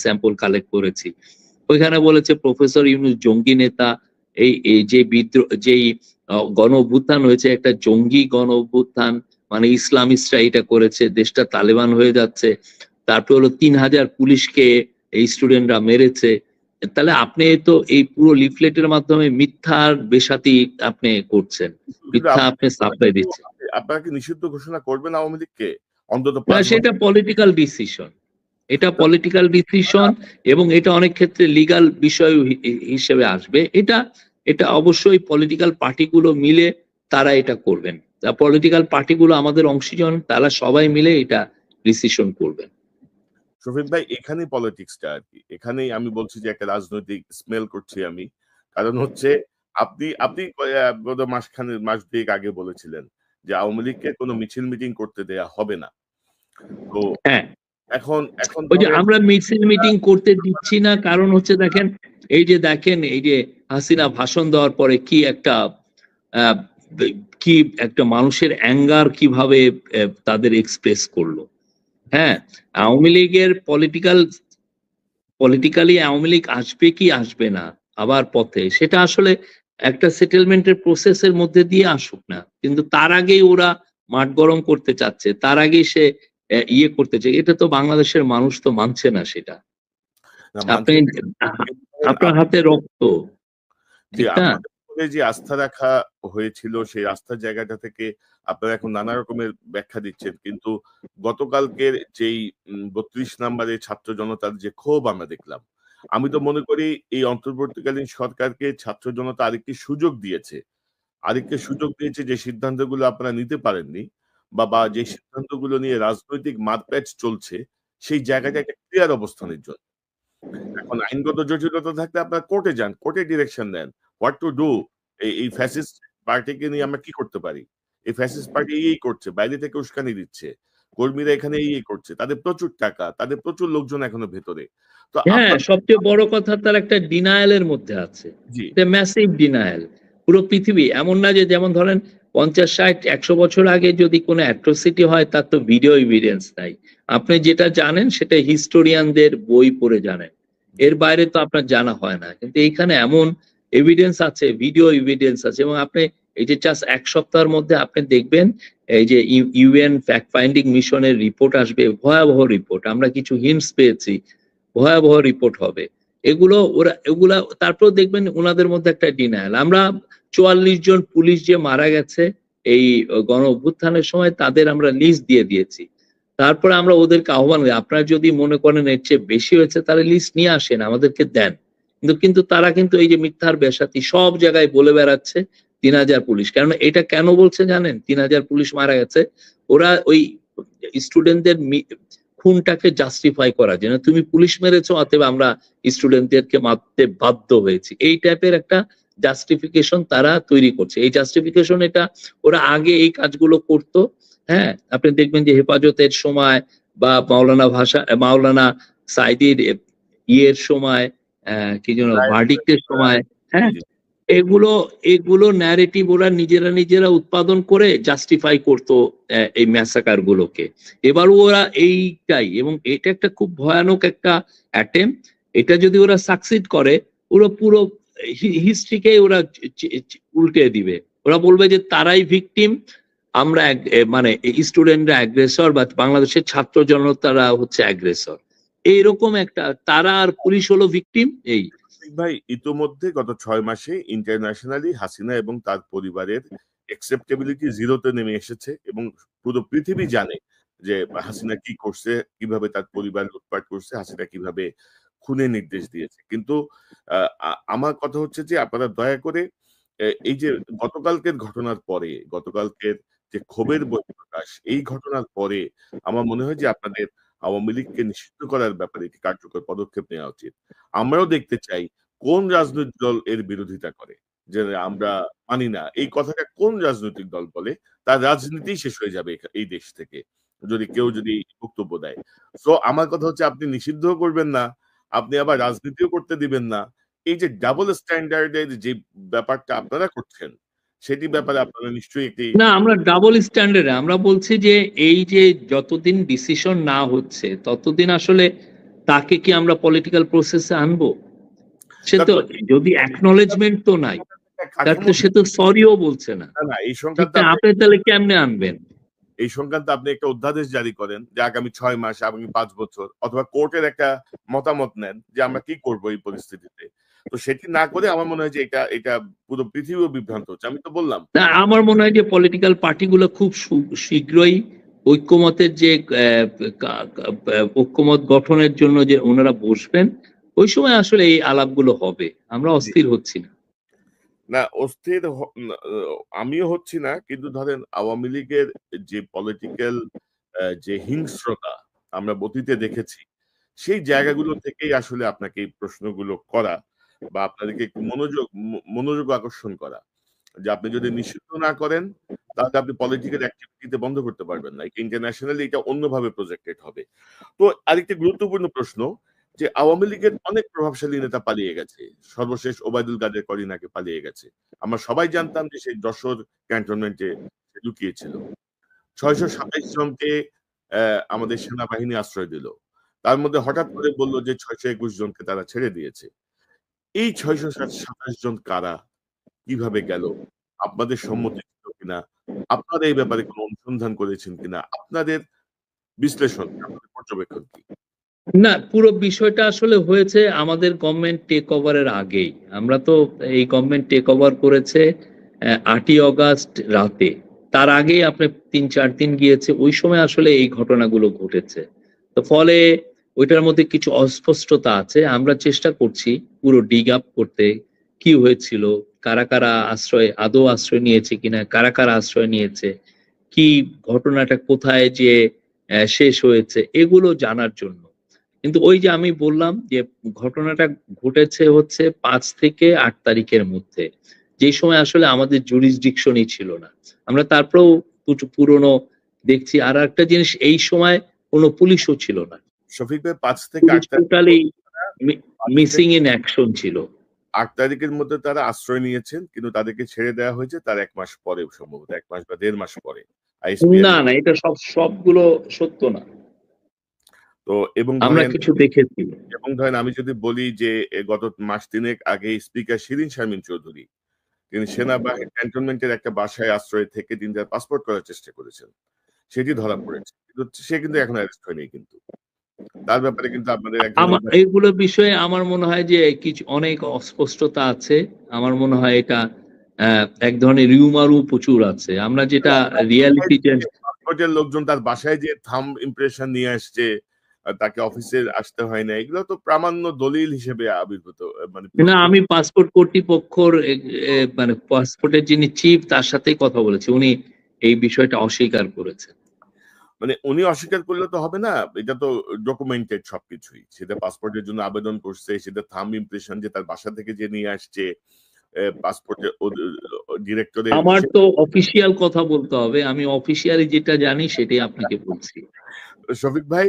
স্যাম্পল কালেক্ট করেছি। ওইখানে বলেছে প্রফেসর ইউনূস জঙ্গি নেতা, এই এই যে বিদ্রোহ যেই গণ অভ্যুত্থান হয়েছে একটা জঙ্গি গণ অভ্যুত্থান, মানে ইসলামিস্টরা এটা করেছে, দেশটা তালেবান হয়ে যাচ্ছে, তারপরে হলো 3000 পুলিশকে এই স্টুডেন্টরা মেরেছে। তাহলে আপনি তো এই পুরো লিফলেটের মাধ্যমে মিথ্যার বেসাতি আপনি করছেন, কিন্তু মিথ্যা আপনি সাপ্লাই কিন্তু দিচ্ছেন। আপনারা কি নিষিদ্ধ ঘোষণা করবেন আওয়ামী লীগকে অন্তত না, 5 সেটা বছর? পলিটিক্যাল ডিসিশন, এটা পলিটিক্যাল ডিসিশন, এবং এটা অনেক ক্ষেত্রে লিগ্যাল বিষয় হিসেবে আসবে। এটা এটা অবশ্যই পলিটিক্যাল পার্টিগুলো মিলে তারা এটা করবেন। পলিটিক্যাল পার্টিগুলো আমাদের অংশীজন, তারা সবাই মিলে এটা ডিসিশন করবেন। শফিক ভাই, এখানেই পলিটিক্সটা আর কি। এখানেই আমি বলছি যে একটা রাজনৈতিক স্মেল করছি আমি। কারণ হচ্ছে আপনি আপনি বোধহয় মাস দুয়েক আগে বলেছিলেন যে আওয়ামী লীগকে কোনো মিছিল মিটিং করতে দেয়া হবে না। তো হ্যাঁ, এখন এখন ওই যে ধরেন আমরা মিছিল মিটিং করতে দিচ্ছি না, কারণ হচ্ছে দেখেন, দেখেন এই যে হাসিনা ভাষণ দেওয়ার পরে কি একটা আহ, কি একটা মানুষের অ্যাঙ্গার কিভাবে তাদের এক্সপ্রেস করলো। হ্যাঁ, আওয়ামী লীগের পলিটিক্যালি আওয়ামী লীগ আসবে কি আসবে না আবার পথে, সেটা আসলে একটা সেটেলমেন্টের প্রসেসের মধ্যে দিয়ে আসুক না, কিন্তু তার আগেই ওরা মাঠ গরম করতে চাচ্ছে, তার আগেই সে ইয়ে করতে চায়। এটা তো বাংলাদেশের মানুষ তো মানছে না সেটা। না আপনি মানছে না, কিন্তু ধরেন আপনার হাতে রক্ত, যে ঠিক না? আপনাদের উপরে যে আস্থা রাখা হয়েছিল সেই আস্থার জায়গাটা থেকে আপনারা এখন নানা রকমের ব্যাখ্যা দিচ্ছেন, কিন্তু গতকালকের যেই 32 নম্বরের ছাত্র জনতার যে ক্ষোভ আমরা দেখলাম, আমি তো মনে করি এই অন্তর্বর্তীকালীন সরকারকে ছাত্র জনতা আরেকটি সুযোগ দিয়েছে যে সিদ্ধান্তগুলো আপনারা নিতে পারেননি, বা যে সিদ্ধান্তগুলো নিয়ে রাজনৈতিক মারপ্যাচ চলছে সেই জায়গাটা একটা ক্লিয়ার অবস্থানের জন্য। এখন আইনগত জটিলতা থাকলে আপনারা কোর্টে যান, কোর্টে ডিরেকশন দেন হোয়াট টু ডু। এই ফ্যাসিস্ট পার্টিকে নিয়ে আমরা কি করতে পারি? এই ফ্যাসিস্ট পার্টি এই করছে, বাইরে থেকে উস্কানি দিচ্ছে, কর্মীরা এখানে এই করছে, তাদের প্রচুর টাকা, তাদের প্রচুর লোকজন এখনো ভেতরে। তো হ্যাঁ, আপনার সবচেয়ে বড় কথা তার একটা ডিনায়ালের মধ্যে আছে, জি এটা ম্যাসিভ ডিনায়াল। পুরো পৃথিবী এমন না যে, যেমন ধরেন 50, 60, 100 বছর আগে যদি কোনো অ্যাট্রোসিটি হয় তার তো ভিডিও এভিডেন্স নাই। আপনি যেটা জানেন সেটা হিস্টোরিয়ানদের বই পড়ে জানেন, জি এর বাইরে তো আপনার জানা হয় না। কিন্তু এইখানে এমন এভিডেন্স আছে, ভিডিও এভিডেন্স আছে, এবং আপনি এই যে জাস্ট 1 সপ্তাহের মধ্যে আপনি দেখবেন এই যে ইউএন ফ্যাক্ট ফাইন্ডিং মিশনের রিপোর্ট আসবে, ভয়াবহ রিপোর্ট, আমরা কিছু হিন্টস পেয়েছি, ভয়াবহ রিপোর্ট হবে। এগুলা তারপর দেখবেন ওনাদের মধ্যে একটা ডিনায়াল। আমরা 44 জন পুলিশ যে মারা গেছে এই গণ অভ্যুত্থানের সময়, তাদের আমরা লিস্ট দিয়ে দিয়েছি। তারপরে আমরা ওদেরকে আহ্বান করি, আপনারা যদি মনে করেন এর চেয়ে বেশি হয়েছে তাহলে লিস্ট নিয়ে আসেন, আমাদেরকে দেন। কিন্তু তারা কিন্তু এই যে মিথ্যার বেসাতি সব জায়গায় বলে বেড়াচ্ছে 3000 পুলিশ। কারণ এটা কেন বলছে জানেন 3000 পুলিশ মারা গেছে? ওরা ওই স্টুডেন্টদের খুনটাকে জাস্টিফাই করার জন্য, তুমি পুলিশ মেরেছো অতএব আমরা স্টুডেন্টদেরকে মারতে বাধ্য হয়েছি, এই টাইপের একটা জাস্টিফিকেশন তারা তৈরি করছে। এই জাস্টিফিকেশন এটা ওরা আগে এই কাজগুলো করতো। হ্যাঁ, আপনি দেখবেন যে হেফাজতের সময় বা মাওলানা সাইদির ইয়ের সময়, কি যেন ভার্ডিক্টের সময়, জি হ্যাঁ, জি এগুলো এগুলো ন্যারেটিভ ওরা নিজেরা উৎপাদন করে জাস্টিফাই করতো এই ম্যাসাকার গুলোকে। এবার ওরা এইটাই, এবং এটা একটা খুব ভয়ানক একটা অ্যাটেম্প। এটা যদি ওরা সাকসিড করে, ওরা পুরো হিস্ট্রিকে ওরা উল্টে দিবে। ওরা বলবে যে তারাই ভিকটিম, আমরা মানে স্টুডেন্টরা অ্যাগ্রেসর, বা বাংলাদেশের ছাত্র জনতারা হচ্ছে অ্যাগ্রেসর, এইরকম একটা, তারা আর পুলিশ হলো ভিকটিম। এই ভাই, ইতোমধ্যে গত 6 মাসে ইন্টারন্যাশনালি হাসিনা এবং তার পরিবারের অ্যাকসেপ্টেবিলিটি জিরোতে নেমে এসেছে, এবং পুরো পৃথিবী জানে যে হাসিনা কি করছে, কিভাবে তার পরিবার লুটপাট করছে, হাসিনা কিভাবে খুনের নির্দেশ দিয়েছে। কিন্তু আমার কথা হচ্ছে যে আপনারা দয়া করে এই যে গতকালকের যে ক্ষোভের বহিঃপ্রকাশ, এই ঘটনার পরে আমার মনে হয় যে আপনাদের আওয়ামী লীগকে নিষিদ্ধ করার ব্যাপারে একটি কার্যকর পদক্ষেপ নেওয়া উচিত। আমরাও দেখতে চাই কোন রাজনৈতিক দল এর বিরোধিতা করে, যে আমরা মানি না, এই কথাটা কোন রাজনৈতিক দল বলে তার রাজনীতি শেষ হয়ে যাবে এই দেশ থেকে, যদি বক্তব্য দেয়। সো আমার কথা হচ্ছে আপনি নিষিদ্ধ করবেন না, আপনি আবার রাজনীতিও করতে দিবেন না। এই যে ডাবল স্ট্যান্ডার্ডের যে ব্যাপারটা আপনারা করছেন, সেটি ব্যাপারে আপনারা নিশ্চয়ই একটি না, আমরা ডাবল স্ট্যান্ডার্ডে আমরা বলছি যে এই যে যতদিন ডিসিশন না হচ্ছে ততদিন আসলে তাকে কি আমরা পলিটিক্যাল প্রসেসে আনবো? সে তো, যদি অ্যাকনলেজমেন্ট তো নাই, তার তো কাঠামো সে তো সরিও বলছে না, না, না, এই ঠিক সংক্রান্ত না? আমরা আপনি তাহলে কেমনে আনবেন? এই সংক্রান্ত আপনি একটা অধ্যাদেশ জারি করেন যে আগামী 6 মাস, আগামী 5 বছর, অথবা কোর্টের একটা মতামত নেন যে আমরা কি করব এই পরিস্থিতিতে। তো সেটি না করে আমার মনে হয় যে এটা এটা পুরো পৃথিবীও বিভ্রান্ত হচ্ছে। আমি তো বললাম না, আমার মনে হয় যে পলিটিক্যাল পার্টিগুলো খুব শীঘ্রই ঐক্যমতের যে ঐক্যমত গঠনের জন্য যে ওনারা বসবেন, ওই সময় আসলে এই আলাপগুলো হবে। আমরা অস্থির হচ্ছি না। না অস্থির আমিও হচ্ছি না, কিন্তু ধরেন আওয়ামী লীগের যে পলিটিক্যাল যে হিংস্রতা আমরা অতীতে দেখেছি, সেই জায়গাগুলো থেকেই আসলে আপনাকে এই প্রশ্নগুলো করা বা আপনাদেরকে একটু মনোযোগ আকর্ষণ করা যে আপনি যদি নিষিদ্ধ না করেন তাহলে আপনি পলিটিক্যাল অ্যাক্টিভিটিতে বন্ধ করতে পারবেন না। ইন্টারন্যাশনালি এটা অন্যভাবে প্রজেক্টেড হবে। তো আরেকটি গুরুত্বপূর্ণ প্রশ্ন যে আওয়ামী লীগের অনেক প্রভাবশালী নেতা পালিয়ে গেছে। সর্বশেষ ওবায়দুল কাদের করিনাকে পালিয়ে গেছে। আমরা সবাই জানতাম যে সেই যশোর ক্যান্টনমেন্টে লুকিয়েছিল। ৬২৭ জনকে আমাদের সেনাবাহিনী আশ্রয় দিল। তার মধ্যে হঠাৎ করে বলল যে ৬২১ জনকে তারা ছেড়ে দিয়েছে। এই ৬২৭ জন কারা? কিভাবে গেল? আপনাদের সম্মতি ছিল কিনা? আপনারা এই ব্যাপারে কোনো অনুসন্ধান করেছেন কিনা? আপনাদের বিশ্লেষণ, আপনাদের পর্যবেক্ষণ কি? না, পুরো বিষয়টা আসলে হয়েছে আমাদের গভর্নমেন্ট টেক ওভারের আগেই। আমরা তো এই গভর্নমেন্ট টেক ওভার করেছে ৮ই অগাস্ট রাতে। তার আগেই আপনি ৩-৪ দিন গিয়েছে, ওই সময় আসলে এই ঘটনাগুলো ঘটেছে। তো ফলে ওইটার মধ্যে কিছু অস্পষ্টতা আছে। আমরা চেষ্টা করছি পুরো ডিগ আপ করতে, কি হয়েছিল, কারা কারা আদৌ আশ্রয় নিয়েছে কিনা, কারা কারা আশ্রয় নিয়েছে, কি ঘটনাটা কোথায় যে শেষ হয়েছে, এগুলো জানার জন্য। কিন্তু ওই যে আমি বললাম যে ঘটনাটা ঘটেছে হচ্ছে ৫ থেকে ৮ তারিখের মধ্যে, যেই সময় আসলে আমাদের জুরিসডিকশনই ছিল না। আমরা তারপরেও পুরনো দেখছি। আর একটা জিনিস, এই সময় কোনো পুলিশও ছিল না। শফিক ভাই ৫ থেকে ৮ তারিখ টোটালি মিসিং ইন অ্যাকশন ছিল। ৮ তারিখের মধ্যে তারা আশ্রয় নিয়েছেন, কিন্তু তাদেরকে ছেড়ে দেওয়া হয়েছে তার ১ মাস পরে, সম্ভবত ১ মাস বা ১.৫ মাস পরে। না, এটা সবগুলো সত্য না। তো এবং আমরা কিছু দেখেছি। এবং ধরেন আমি যদি বলি যে গত মাস ৩ আগে স্পিকার শিরীন শারমিন চৌধুরী তিনি সেনাবাহিনী ক্যান্টনমেন্টের একটা বাসায় আশ্রয় থেকে তিনি তার পাসপোর্ট করার চেষ্টা করেছেন, সেটি ধরা পড়েছে, কিন্তু সে কিন্তু এখন অ্যারেস্ট হয়নি। কিন্তু তার ব্যাপারে কিন্তু আপনাদের এইগুলো বিষয়ে আমার মনে হয় যে কিছু অনেক অস্পষ্টতা আছে। আমার মনে হয় এটা এক ধরনের রিউমারও প্রচুর আছে। আমরা যেটা রিয়ালিটি পাসপোর্টের লোকজন তার বাসায় যে থাম্ব ইমপ্রেশন নিয়ে আসছে, তাকে অফিসে আসতে হয় না, এগুলো তো প্রামাণ্য দলিল হিসেবে আবির্ভূত। মানে না, আমি পাসপোর্ট কর্তৃপক্ষর মানে পাসপোর্টের যিনি চিফ তার সাথেই কথা বলেছি, উনি এই বিষয়টা অস্বীকার করেছেন। মানে উনি অস্বীকার করলে তো হবে না, এটা তো ডকুমেন্টেড সবকিছুই। সেটা পাসপোর্টের জন্য আবেদন করছে, সেটা থাম্ব ইমপ্রেশন যে তার বাসা থেকে যে নিয়ে আসছে, পাসপোর্টের ডিরেক্টরে। আমার তো অফিসিয়াল কথা বলতে হবে, আমি অফিসিয়ালি যেটা জানি সেটাই আপনাকে বলছি। শফিক ভাই,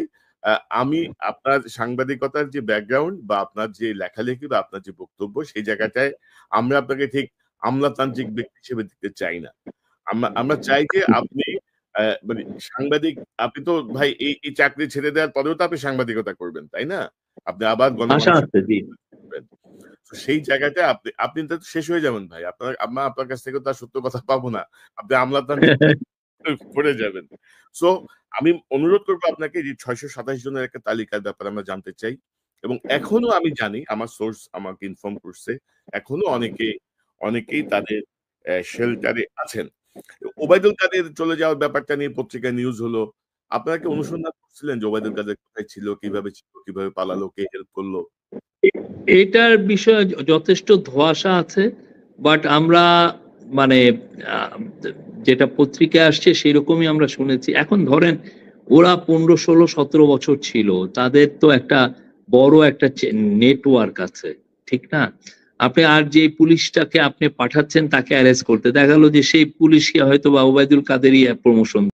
আমি আপনার সাংবাদিকতার যে ব্যাকগ্রাউন্ড বা আপনার যে লেখালেখি বা আপনার যে বক্তব্য, সেই জায়গাটায় আমরা আপনাকে ঠিক আমলাতান্ত্রিক ব্যক্তি হিসেবে দেখতে চাই না। আমরা চাই যে আপনি মানে সাংবাদিক, আপনি তো ভাই এই চাকরি ছেড়ে দেওয়ার পরেও তো আপনি সাংবাদিকতা করবেন, তাই না? আপনি আবার সেই জায়গাটা আপনি তো শেষ হয়ে যাবেন ভাই। আপনার কাছ থেকে তো আর সত্য কথা পাবো না। আপনি আমলাতান্ত্রিক পড়ে যাবেন। সো আমি অনুরোধ করবো আপনাকে যে ৬২৭ জনের একটা তালিকার ব্যাপারে আমরা জানতে চাই। এবং এখনো আমি জানি, আমার সোর্স আমাকে ইনফর্ম করছে, এখনো অনেকেই তাদের শেল্টারে আছেন। ওবায়দুল কাদের চলে যাওয়ার ব্যাপারটা নিয়ে পত্রিকায় নিউজ হলো। আপনারা কি অনুসন্ধান করছিলেন যে ওবায়দুল কাদের কোথায় ছিল, কিভাবে পালালো, কে হেল্প করলো? এটার বিষয়ে যথেষ্ট ধোঁয়াশা আছে, বাট আমরা মানে যেটা পত্রিকায় আসছে সেরকমই আমরা শুনেছি। এখন ধরেন ওরা ১৫, ১৬, ১৭ বছর ছিল, তাদের তো একটা বড় একটা নেটওয়ার্ক আছে, ঠিক না? আপনি আর যে পুলিশটাকে আপনি পাঠাচ্ছেন তাকে অ্যারেস্ট করতে, দেখা গেল যে সেই পুলিশকে হয়তো বা ওবায়দুল কাদেরই প্রমোশন